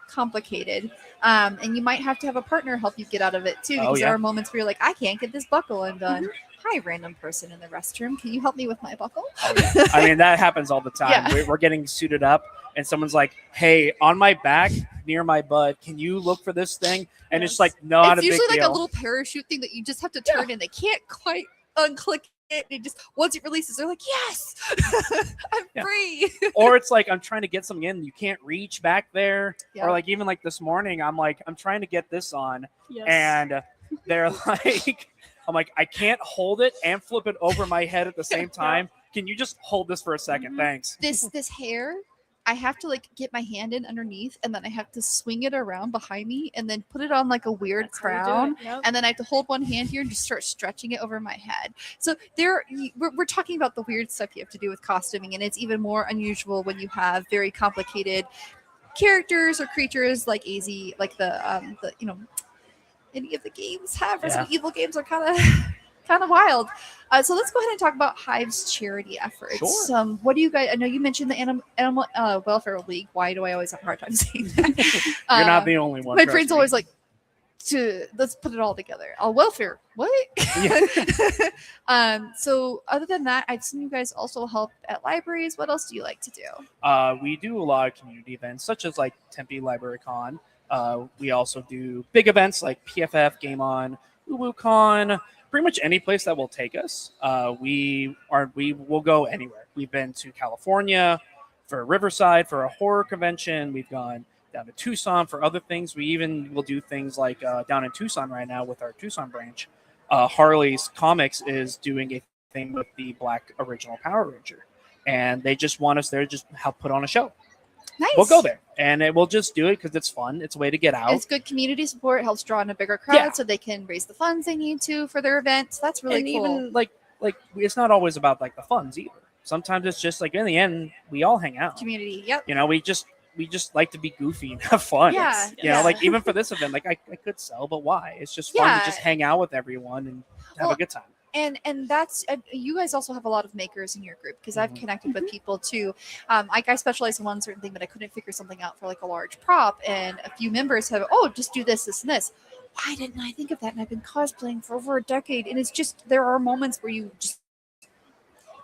complicated. And you might have to have a partner help you get out of it too, because there are moments where you're like, I can't get this buckle undone. Hi, random person in the restroom. Can you help me with my buckle? I mean, that happens all the time. Yeah. We're getting suited up and someone's like, hey, on my back near my butt, can you look for this thing? And it's like not a big deal. It's usually like a little parachute thing that you just have to turn and they can't quite unclick it. And just once it releases, they're like, yes, I'm free. Or it's like I'm trying to get something in, you can't reach back there. Yeah. Or like even like this morning, I'm trying to get this on, Yes. and they're like, I'm like, I can't hold it and flip it over my head at the same time. Can you just hold this for a second? Thanks. This hair, I have to like get my hand in underneath, and then I have to swing it around behind me, and then put it on like a weird That's how we do crown, it. Yep. and then I have to hold one hand here and just start stretching it over my head. So we're talking about the weird stuff you have to do with costuming, and it's even more unusual when you have very complicated characters or creatures like AZ, like the any of the games have Resident Evil games are kind of wild. So let's go ahead and talk about Hive's charity efforts. Sure. What do you guys? I know you mentioned the Animal Welfare League. Why do I always have a hard time saying that? You're not the only one. My trust brain's me. always like, let's put it all together. Welfare. What? So other than that, I've seen you guys also help at libraries. What else do you like to do? We do a lot of community events, such as like Tempe Library Con. We also do big events like PFF, Game On, UwuCon, pretty much any place that will take us. We will go anywhere. We've been to California for Riverside for a horror convention. We've gone down to Tucson for other things. We even will do things like down in Tucson right now with our Tucson branch. Harley's Comics is doing a thing with the Black original Power Ranger, and they just want us there to just help put on a show. Nice. We'll go there, and we'll just do it because it's fun. It's a way to get out. It's good community support. It helps draw in a bigger crowd so they can raise the funds they need to for their events. That's really cool. Even like it's not always about like the funds either. Sometimes it's just like in the end we all hang out. Community. Yep. You know, we just like to be goofy and have fun. Yeah. You know, like even for this event, like I could sell, but why? It's just fun to just hang out with everyone and have a good time. and that's you guys also have a lot of makers in your group, because I've connected with people too. Like I specialize in one certain thing, but I couldn't figure something out for like a large prop, and a few members have, oh, just do this, this, and this. Why didn't I think of that? And I've been cosplaying for over a decade, and it's just, there are moments where you just,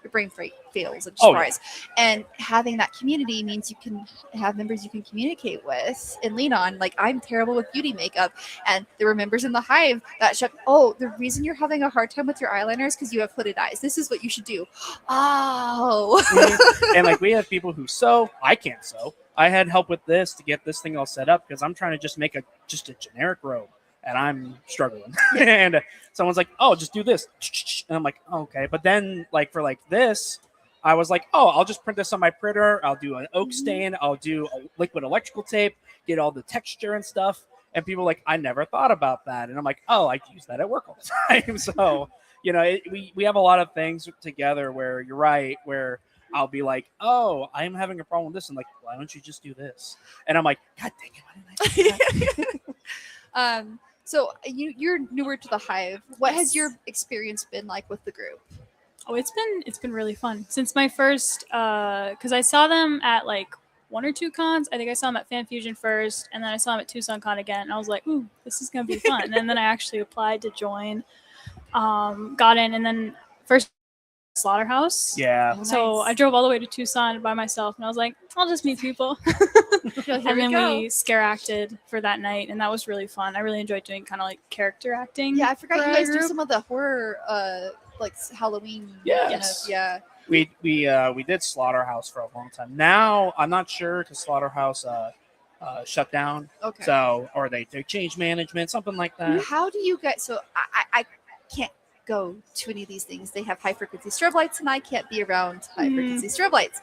your brain fails and fries. And having that community means you can have members you can communicate with and lean on. Like, I'm terrible with beauty makeup, and there were members in the hive that said, oh, the reason you're having a hard time with your eyeliner is because you have hooded eyes. This is what you should do. Oh. And like, we have people who sew. I can't sew. I had help with this to get this thing all set up because I'm trying to just make a generic robe, and I'm struggling. And someone's like, oh, just do this. And I'm like, oh, okay. But then like for like this, I was like, oh, I'll just print this on my printer. I'll do an oak stain. I'll do a liquid electrical tape, get all the texture and stuff. And people are like, I never thought about that. And I'm like, oh, I use that at work all the time. So, you know, we have a lot of things together where you're right, where I'll be like, oh, I'm having a problem with this. And like, why don't you just do this? And I'm like, God dang it, why didn't I do that? So you're newer to the hive. What has your experience been like with the group? Oh, it's been really fun since my first, because I saw them at like 1 or 2 cons. I think I saw them at Fan Fusion first, and then I saw them at Tucson Con again. And I was like, ooh, this is gonna be fun. And then I actually applied to join, got in, and then first Slaughterhouse. Yeah. Oh, So nice. I drove all the way to Tucson by myself, and I was like, I'll just meet people. Here And then go. we scare acted for that night, and that was really fun. I really enjoyed doing kind of like character acting. Yeah, I forgot for you our guys do group. some of the horror, like Halloween. Yes. Yeah. We did Slaughterhouse for a long time. Now I'm not sure because Slaughterhouse shut down. Okay. So, or they changed management, something like that. How do you guys? So I can't go to any of these things. They have high frequency strobe lights, and I can't be around high frequency strobe lights.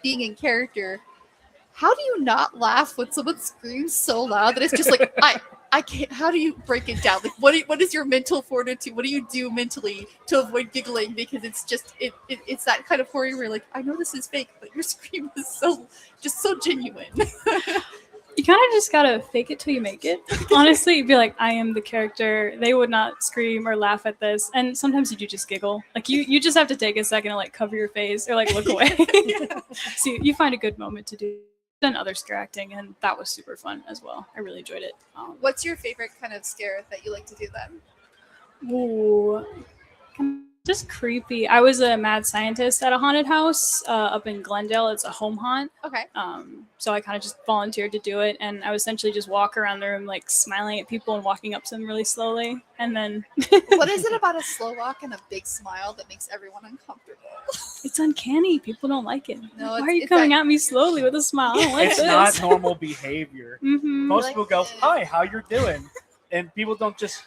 Being in character, how do you not laugh when someone screams so loud that it's just like I can't? How do you break it down? Like, what is your mental fortitude? What do you do mentally to avoid giggling? Because it's just it's that kind of horror where you're like, I know this is fake, but your scream is so genuine. You kind of just gotta fake it till you make it. Honestly, you'd be like, I am the character. They would not scream or laugh at this. And sometimes you do just giggle. Like you just have to take a second to like cover your face or like look away. So you find a good moment to do. Done other scare acting, and that was super fun as well. I really enjoyed it. What's your favorite kind of scare that you like to do then? Ooh, just creepy. I was a mad scientist at a haunted house up in Glendale. It's a home haunt. Okay. So I kind of just volunteered to do it, and I would essentially just walk around the room like smiling at people and walking up to them really slowly, and then What is it about a slow walk and a big smile that makes everyone uncomfortable? it's uncanny. People don't like it. No, Why it's- are you it's coming like- at me slowly with a smile? I don't like It's this. not normal behavior. Mhm. Most Like- people go, hi, how you're doing? And people don't just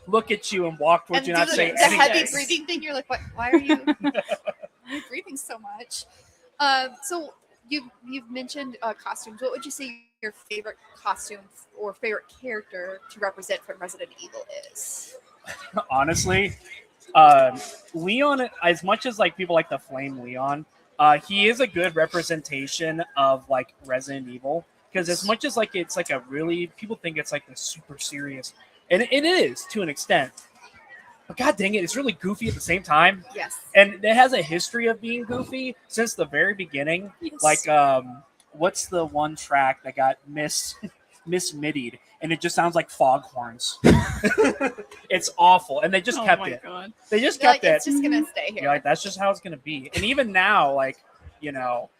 look at you and walk towards And you do and not say the heavy anything. breathing thing. You're like, why are you breathing so much? So you've mentioned costumes. What would you say your favorite costume or favorite character to represent from Resident Evil is? Honestly, Leon, as much as like people like to flame Leon, he is a good representation of like Resident Evil. Because as much as like it's like a really, people think it's like the super serious, and it is to an extent. But god dang it, it's really goofy at the same time. Yes. And it has a history of being goofy since the very beginning. Yes. Like, what's the one track that got mismidied, and it just sounds like foghorns. It's awful, and they just Oh kept my it. God. They just You're like, kept it's it. just gonna stay here. You're like, that's just how it's gonna be. And even now, like, you know,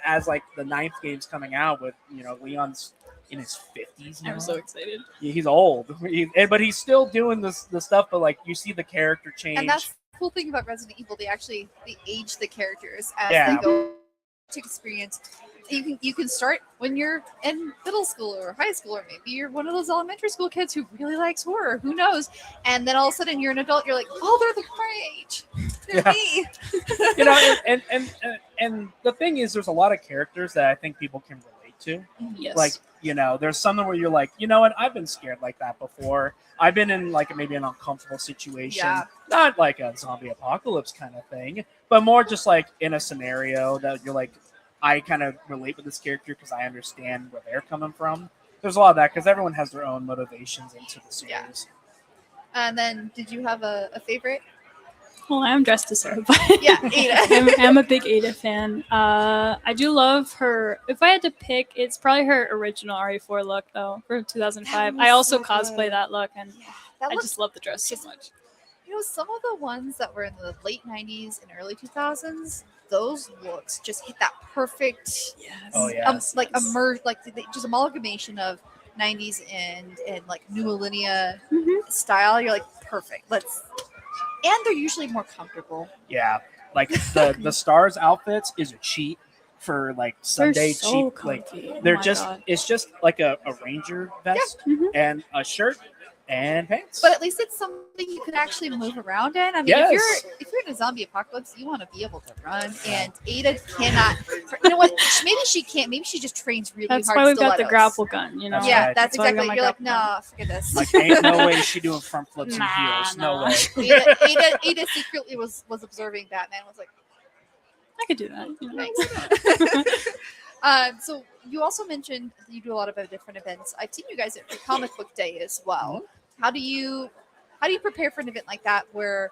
as like the 9th game's coming out with, you know, Leon's in his 50s now. I'm so excited. He's old, but he's still doing the stuff. But like, you see the character change. And that's the cool thing about Resident Evil. They age the characters as Yeah. they go to experience. You can start when you're in middle school or high school, or maybe you're one of those elementary school kids who really likes horror. Who knows? And then all of a sudden you're an adult. You're like, oh, they're my age. They're Yeah. me. You know, and the thing is, there's a lot of characters that I think people can relate to. Yes. Like, you know, there's something where you're like, you know what, I've been scared like that before. I've been in like maybe an uncomfortable situation, Yeah. not like a zombie apocalypse kind of thing, but more just like in a scenario that you're like, I kind of relate with this character because I understand where they're coming from. there's a lot of that because everyone has their own motivations into the series. Yeah. And then, did you have a favorite? Well, I am dressed as her, but Yeah, Ada. I'm a big Ada fan. I do love her. If I had to pick, it's probably her original RE4 look, though, from 2005. That I was also so cosplay good. that look, and That I looks just love the dress so just- much. You know, some of the ones that were in the late 90s and early 2000s, those looks just hit that perfect, Yes. Oh, yeah. like emerge, like just amalgamation of 90s and like new millennia style. You're like, perfect. And they're usually more comfortable. Yeah, like the stars outfits is a cheat for like They're Sunday so cheap. Like comfy. Oh they're my just God. it's just like a ranger vest Mhm. and a shirt and pants. But at least it's something you can actually move around in. I mean, Yes. if you're in a zombie apocalypse, you want to be able to run. And Ada cannot. You know what? Maybe she can't. Maybe she just trains really That's hard. why we've got the stilettos. grapple gun, you know? That's Yeah, right. that's That's why I got exactly. my You're like, grapple gun. nah, forget this. like ain't no way she doing front flips and Nah, heels. No nah. way. Ada secretly was observing Batman. Was like, I could do that. You know? thanks. So you also mentioned you do a lot of different events. I've seen you guys at Free Comic Book Day as well. How do you prepare for an event like that where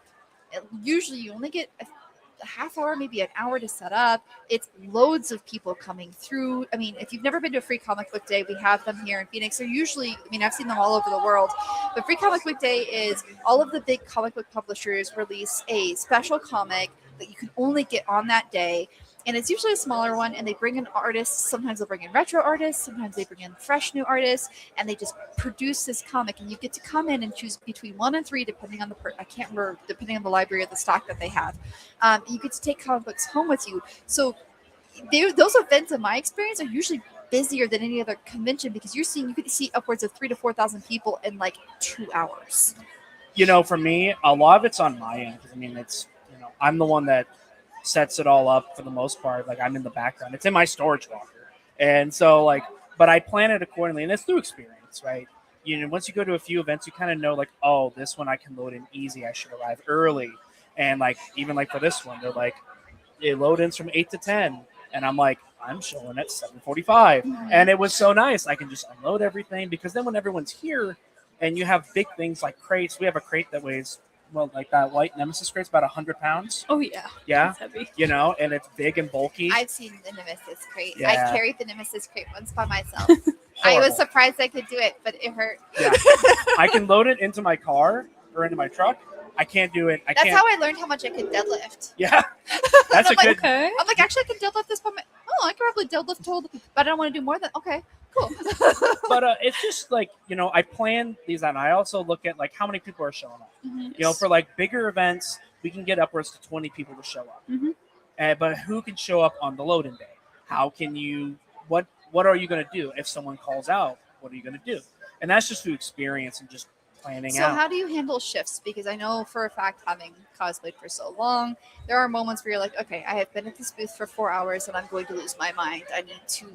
usually you only get a half hour, maybe an hour to set up? It's loads of people coming through. I mean, if you've never been to a Free Comic Book Day, we have them here in Phoenix. They're usually, I mean, I've seen them all over the world. But Free Comic Book Day is all of the big comic book publishers release a special comic that you can only get on that day. And it's usually a smaller one, and they bring in artists. Sometimes they'll bring in retro artists. Sometimes they bring in fresh new artists, and they just produce this comic. And you get to come in and choose between 1 and 3, depending on the I can't remember, depending on the library or the stock that they have. You get to take comic books home with you. So those events, in my experience, are usually busier than any other convention because you get to see upwards of 3,000 to 4,000 people in like 2 hours. You know, for me, a lot of it's on my end. I mean, it's I'm the one that sets it all up for the most part. Like I'm in the background. It's in my storage locker. And so but I plan it accordingly, and it's through experience, right? Once you go to a few events, you kind of know like, oh, this one I can load in easy. I should arrive early. And even for this one, they're like, it load ins from 8 to 10. And I'm like, I'm showing at 7:45. And it was so nice. I can just unload everything because then when everyone's here and you have big things like crates, we have a crate that weighs, well, like that white Nemesis crate's about 100 pounds. Oh, yeah. Yeah. It's heavy. And it's big and bulky. I've seen the Nemesis crate. Yeah. I carried the Nemesis crate once by myself. I Horrible. was surprised I could do it, but it hurt. Yeah. I can load it into my car or into my truck. I can't do it. That's how I learned how much I could deadlift. Yeah. That's a I'm like, good. Okay. I'm like, actually, I can deadlift this by my. Oh, I can probably deadlift total, but I don't want to do more than. Okay, cool. But it's just I plan these out. And I also look at how many people are showing up. For bigger events, we can get upwards to 20 people to show up. But who can show up on the loading day? How can you? What are you going to do if someone calls out? What are you going to do? And that's just through experience and just planning So out. how do you handle shifts? Because I know for a fact, having cosplayed for so long, there are moments where you're like, okay, I have been at this booth for 4 hours and I'm going to lose my mind. I need to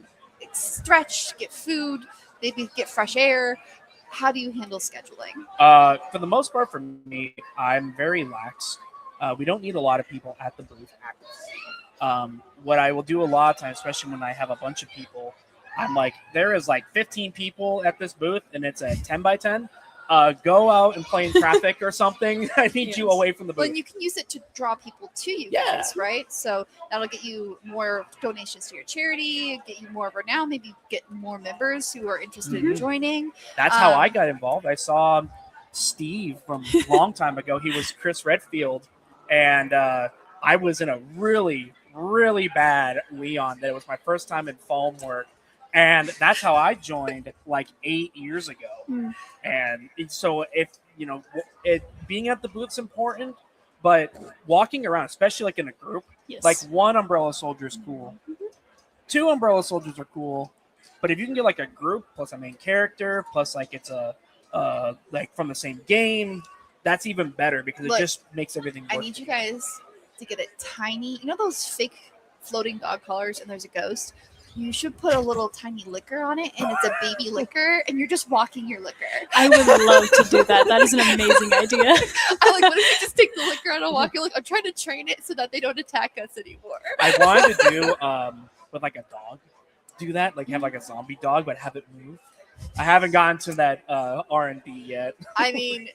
stretch, get food, maybe get fresh air. How do you handle scheduling? For the most part, for me, I'm very lax. We don't need a lot of people at the booth actively. What I will do a lot of times, especially when I have a bunch of people, I'm like, there is 15 people at this booth and it's a 10 by 10. Go out and play in traffic or something. I need you away from the Well, booth. and you can use it to draw people to you Yeah. guys, right? So that'll get you more donations to your charity, get you more renown, maybe get more members who are interested in joining. That's how I got involved. I saw Steve from a long time ago. He was Chris Redfield, and I was in a really, really bad Leon. That was my first time in foam work. And that's how I joined 8 years ago. And so being at the booth's important, but walking around, especially in a group, Yes. one Umbrella Soldier is cool. 2 Umbrella Soldiers are cool. But if you can get a group plus a main character plus it's a from the same game, that's even better because Look, it just makes everything work. I need you guys to get a tiny, those fake floating dog collars and there's a ghost? You should put a little tiny liquor on it and it's a baby liquor and you're just walking your liquor. I would love to do that. That is an amazing idea. I'm like, what if we just take the liquor out and walk your liquor? I'm trying to train it so that they don't attack us anymore. I wanted to do with a dog, do that, have a zombie dog, but have it move. I haven't gotten to that R&D yet. I mean,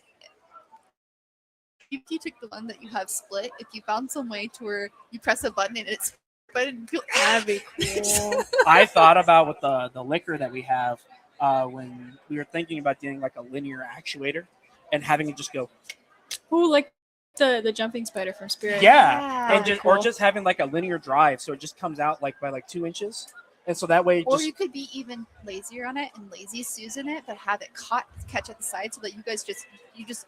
if you took the one that you have split, if you found some way to where you press a button and it's That'd be cool. I thought about with the liquor that we have when we were thinking about doing like a linear actuator and having it just go. Ooh, like the jumping spider from Spirit. Yeah, and That'd be just or cool. just having like a linear drive, so it just comes out like by like 2 inches, and so that way, or just you could be even lazier on it and lazy Susan it, but have it catch at the side so that you guys just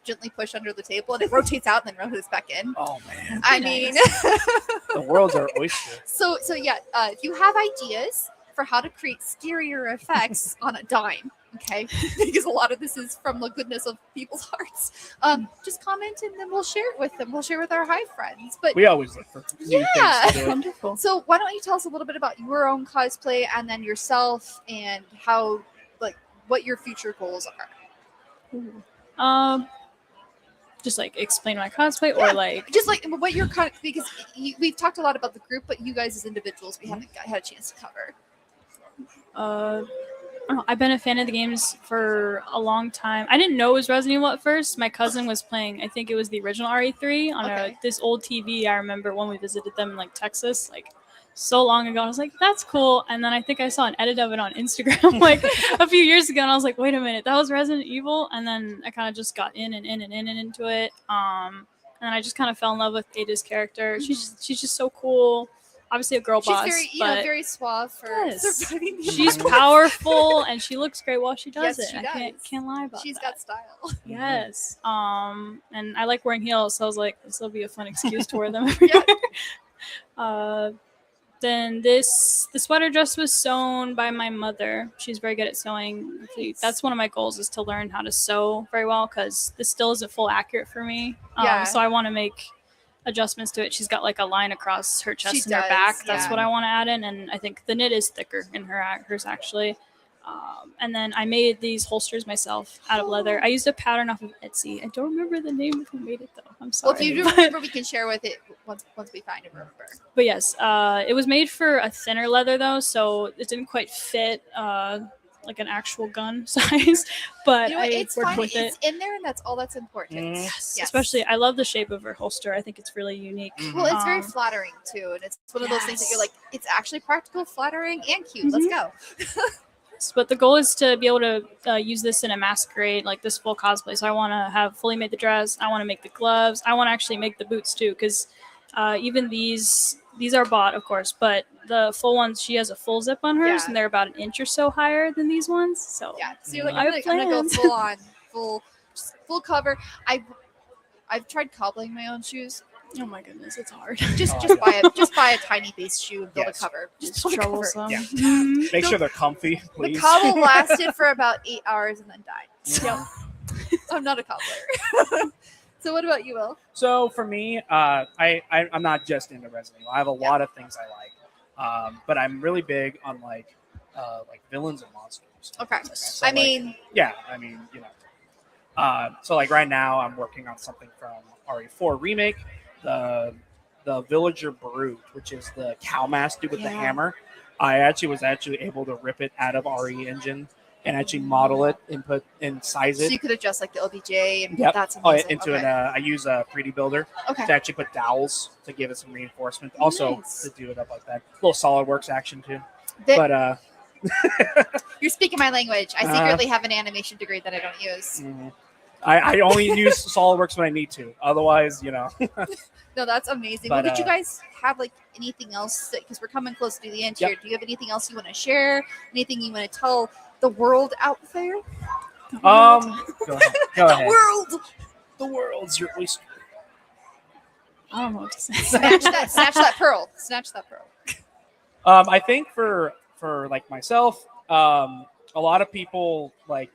gently push under the table and it rotates out and then rotates back in. oh man, I mean, the world's our oyster. so yeah, if you have ideas for how to create scarier effects on a dime, okay, because a lot of this is from the goodness of people's hearts, just comment and then we'll share it with them. We'll share with our Hive friends. But We always look for new Yeah. things to do. Wonderful. so why don't you tell us a little bit about your own cosplay and then yourself and how, like, what your future goals are? Ooh. Just like explain my cosplay Yeah. or like Just like what your because we've talked a lot about the group, but you guys as individuals we haven't had a chance to cover. I don't know, I've been a fan of the games for a long time. I didn't know it was Resident Evil at first. My cousin was playing, I think it was the original RE3 on Okay. this old TV. I remember when we visited them in like Texas, like so long ago. I was like, that's cool. And then I think I saw an edit of it on Instagram like a few years ago, and I was like, wait a minute, that was Resident Evil. And then I kind of just got in and into it. And I just kind of fell in love with Ada's character. She's just so cool. Obviously a girl She's boss, very, but very suave for Yes. surviving. the she's apocalypse. powerful and she looks great while she does Yes, it. she I does. can't lie about She's that. got style. Yes. And I like wearing heels, so I was like, this will be a fun excuse to wear them everywhere. Then the sweater dress was sewn by my mother. She's very good at sewing. Nice. That's one of my goals, is to learn how to sew very well, because this still isn't full accurate for me. Yeah. So I want to make adjustments to it. She's got like a line across her chest She and her does, back. That's yeah. what I want to add in, and I think the knit is thicker in hers actually. And then I made these holsters myself out of leather. I used a pattern off of Etsy. I don't remember the name of who made it though. I'm Well, sorry. if you do remember, we can share with it once we find it. Remember. But yes, it was made for a thinner leather though, so it didn't quite fit like an actual gun size. But You know what? I It's worked fine. with It's it. in there, and that's all that's important. Mhm. Yes, Yes. especially I love the shape of her holster. I think it's really unique. Well, it's very Um, flattering too, and it's one of those things that you're Yes. like, it's actually practical, flattering, and cute. Let's go. But the goal is to be able to use this in a masquerade, like this full cosplay. So I want to have fully made the dress. I want to make the gloves. I want to actually make the boots too, because even these are bought, of course, but the full ones, she has a full zip on hers, Yeah. and they're about an inch or so higher than these ones. So Yeah. So you're like, I I'm have gonna go plans. full on, full cover. I've tried cobbling my own shoes. oh my goodness, it's hard. Just Oh, just buy a tiny base shoe and build Yes. a cover. It's Just build a cover. troublesome. Yeah. Mhm. Make sure they're comfy, The please. cobble lasted for about 8 hours and then died. Yep. I'm not a cobbler. So what about you, Will? So for me, I'm not just into Resident Evil. I have a lot of things I like, but I'm really big on like villains and monsters. Okay. So, I like, mean, yeah, I mean, you know. So like right now, I'm working on something from RE4 remake, the Villager Brute, which is the cow mask dude with the Yeah. hammer. I was actually able to rip it out of RE Engine and actually model it and put and size so it. you could adjust like the OBJ and Yep. that's Oh, amazing. into okay. I use a 3D builder Okay. to actually put dowels to give it some reinforcement. Also Nice. to do it up like that. A little SolidWorks action too. The- But You're speaking my language. I Uh, secretly have an animation degree that I don't use. I only use SolidWorks when I need to. Otherwise, you know. No, that's amazing. But, Well, did you guys have like anything else? Because we're coming close to the end Yep. here. Do you have anything else you want to share? Anything you want to tell the world out there? Go ahead. Go The ahead. world. The world's your oyster. I don't know what to say. Snatch that. Snatch that pearl. Snatch that pearl. I think for like myself, a lot of people like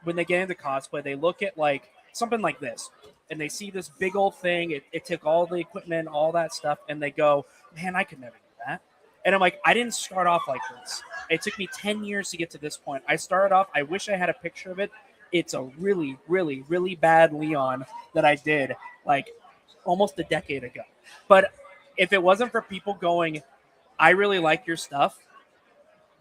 when they get into cosplay, they look at like something like this and they see this big old thing. It took all the equipment, all that stuff, and they go, "Man, I could never do that." And I'm like, I didn't start off like this. It took me 10 years to get to this point. I started off. I wish I had a picture of it. It's a really, really, really bad Leon that I did like almost a decade ago. But if it wasn't for people going, I really like your stuff,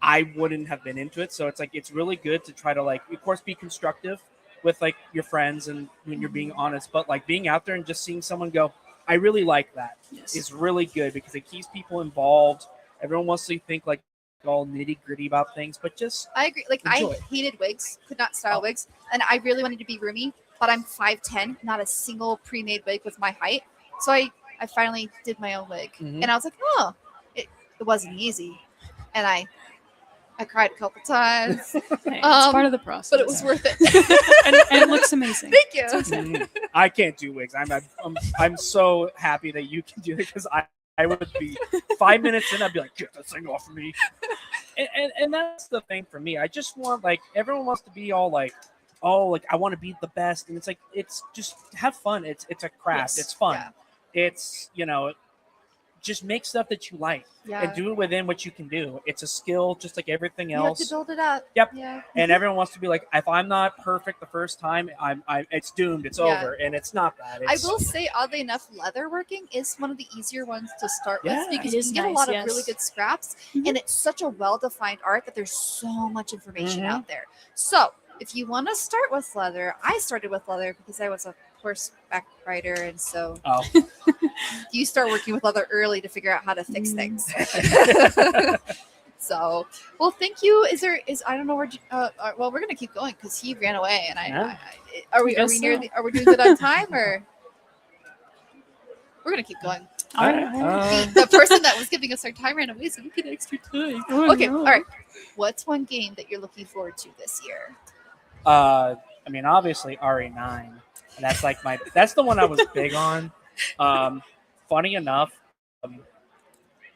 I wouldn't have been into it. So it's like it's really good to try to like, of course, be constructive with like your friends and when you're being honest, but like being out there and just seeing someone go, I really like that is really good because it keeps people involved. Everyone wants to think like all nitty gritty about things, but just I agree. Like enjoy I it. hated wigs, could not style wigs, and I really wanted to be roomy, but I'm 5'10", not a single pre-made wig with my height. So I finally did my own wig, and I was like, oh, it wasn't easy, and I cried a couple times. Hey, it's part of the process. But it was worth it. and it looks amazing. Thank you. I can't do wigs. I'm so happy that you can do it because I would be 5 minutes in, I'd be like, get this thing off of me. And that's the thing for me. I just want, like, everyone wants to be all like, oh, like I want to be the best. And it's like, it's just have fun. It's a craft. Yes. It's fun. Yeah. It's, just make stuff that you like and do it within what you can do. It's a skill just like everything You have else. to build it up. Yep. Yeah. And everyone wants to be like, if I'm not perfect the first time, it's doomed. It's Yeah. over. And it's not that. I It's, will say, oddly enough, leather working is one of the easier ones to start Yeah. with because It you is can get a nice, lot of yes. really good scraps, Mhm. and it's such a well-defined art that there's so much information Mhm. out there. So if you want to start with leather, I started with leather because I was a horseback rider, and so Oh. you start working with leather early to figure out how to fix things. So, well, thank you. I don't know where. Well, we're gonna keep going because he ran away, and Yeah. are we Guess near? so. Are we doing good on time, or we're gonna keep going? All right. The person that was giving us our time ran away, so we get extra time. Oh, Okay, no. all right. What's one game that you're looking forward to this year? I mean, obviously RE9. And that's like that's the one I was big on. Funny enough,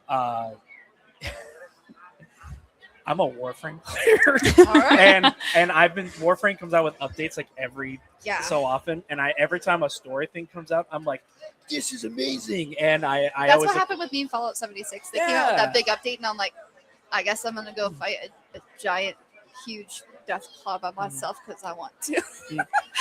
I'm a Warframe player. All right. and Warframe comes out with updates like every Yeah. so often, and every time a story thing comes out, I'm like, this is amazing. And I That's always what happened with me in Fallout 76. They came out with Yeah. that big update, and I'm like, I guess I'm gonna go fight a giant, huge death claw by myself because I want to.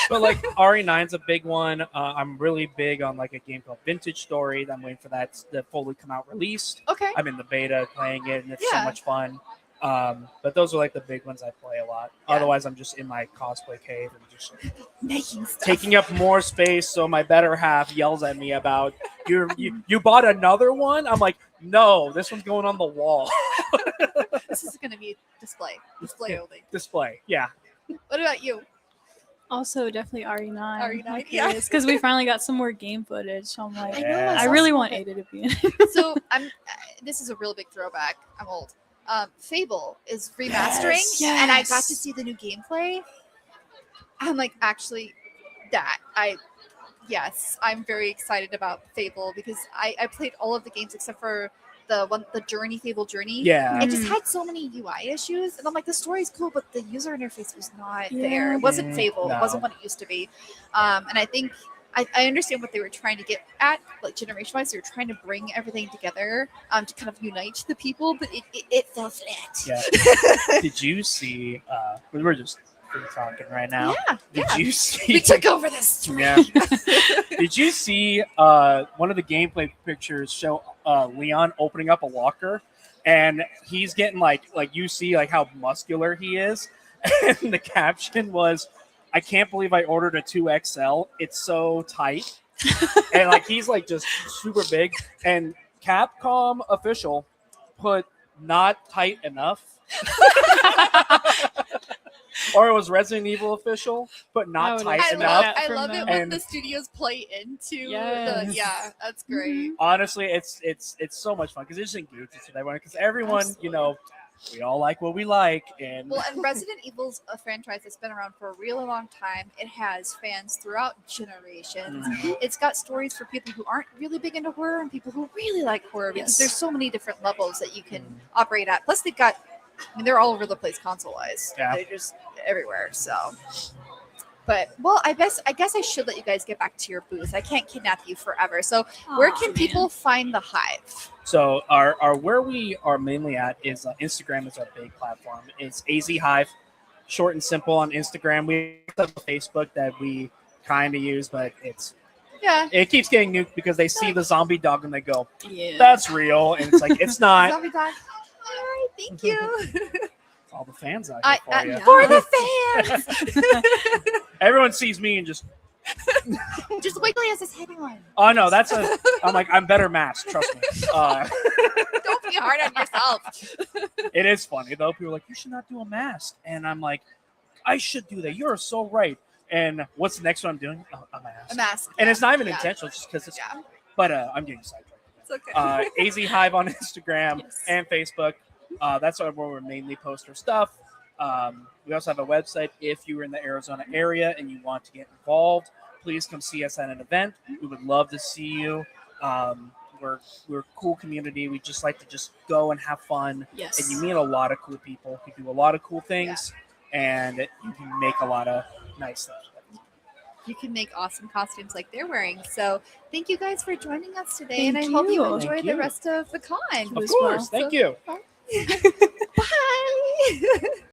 But like RE9's a big one. I'm really big on like a game called Vintage Story. I'm waiting for that to fully come out released. Okay. I'm in the beta playing it, and it's so Yeah. much fun. But those are like the big ones I play a lot. Yeah. Otherwise, I'm just in my cosplay cave and just Making stuff. taking up more space. So my better half yells at me about you bought another one. I'm like, no, this one's going on the wall. This is gonna be display only. Display, yeah. What about you? Also, definitely RE9. RE9, yeah. Because we finally got some more game footage. So I'm like, I know. Yeah. I saw really some want of it. Ada to be in it. So this is a real big throwback. I'm old. Fable is remastering, Yes. and I got to see the new gameplay. I'm like, actually, yes, I'm very excited about Fable because I played all of the games except for the Fable Journey. Yeah. It just had so many UI issues, and I'm like, the story's cool, but the user interface was not there. Yeah. It wasn't Fable. No. It wasn't what it used to be. And I think I understand what they were trying to get at, like generation-wise. They were trying to bring everything together to kind of unite the people, but it fell flat. Yeah. Did you see? We were just talking right now. Yeah, Did yeah. you see? We took over this. Yeah. Did you see one of the gameplay pictures show Leon opening up a locker, and he's getting like you see like how muscular he is, and the caption was, "I can't believe I ordered a 2XL. It's so tight," and like he's like just super big. And Capcom official put not tight enough. Or it was Resident Evil official, but not I tight would enough. that I from love it them. when And- the studios play into Yes. yeah, that's great. Honestly, it's so much fun because it just engages with everyone. Because everyone, we all like what we like, and Well, and Resident Evil's a franchise that's been around for a really long time. It has fans throughout generations. It's got stories for people who aren't really big into horror and people who really like horror because Yes. there's so many different levels that you can operate at. Plus, they've got, they're all over the place console-wise. Yeah. They're just everywhere. So, but well, I guess I should let you guys get back to your booth. I can't kidnap you forever. So, where Aw, can man. people find the Hive? So our where we are mainly at is Instagram is our big platform. It's AZ Hive, short and simple on Instagram. We have a Facebook that we kind of use, but Yeah. it keeps getting nuked because they see the zombie dog and they go, Yeah. "That's real," and it's like it's not. Zombie dog. right, thank you. All the fans out here for you. yeah. For the fans. Everyone sees me and just, Just Wiggly has his head on. oh no, I'm like, I'm better masked, trust me. Don't be hard on yourself. It is funny though. People are like, you should not do a mask. And I'm like, I should do that. You're so right. And what's the next one I'm doing? Oh, a mask. A mask. And it's not even Yeah. intentional, just because it's, Yeah. but I'm getting sidetracked. It's okay. AZ Hive on Instagram Yes. and Facebook. That's where we mainly post our stuff. We also have a website. If you're in the Arizona area and you want to get involved, please come see us at an event. We would love to see you. We're a cool community. We just like to just go and have fun. Yes. And you meet a lot of cool people who do a lot of cool things, and you can make a lot of nice stuff. You can make awesome costumes like they're wearing. So thank you guys for joining us today. Thank and I hope you you. enjoy Thank the you. rest of the con. Of as course. well. Thank you. Bye.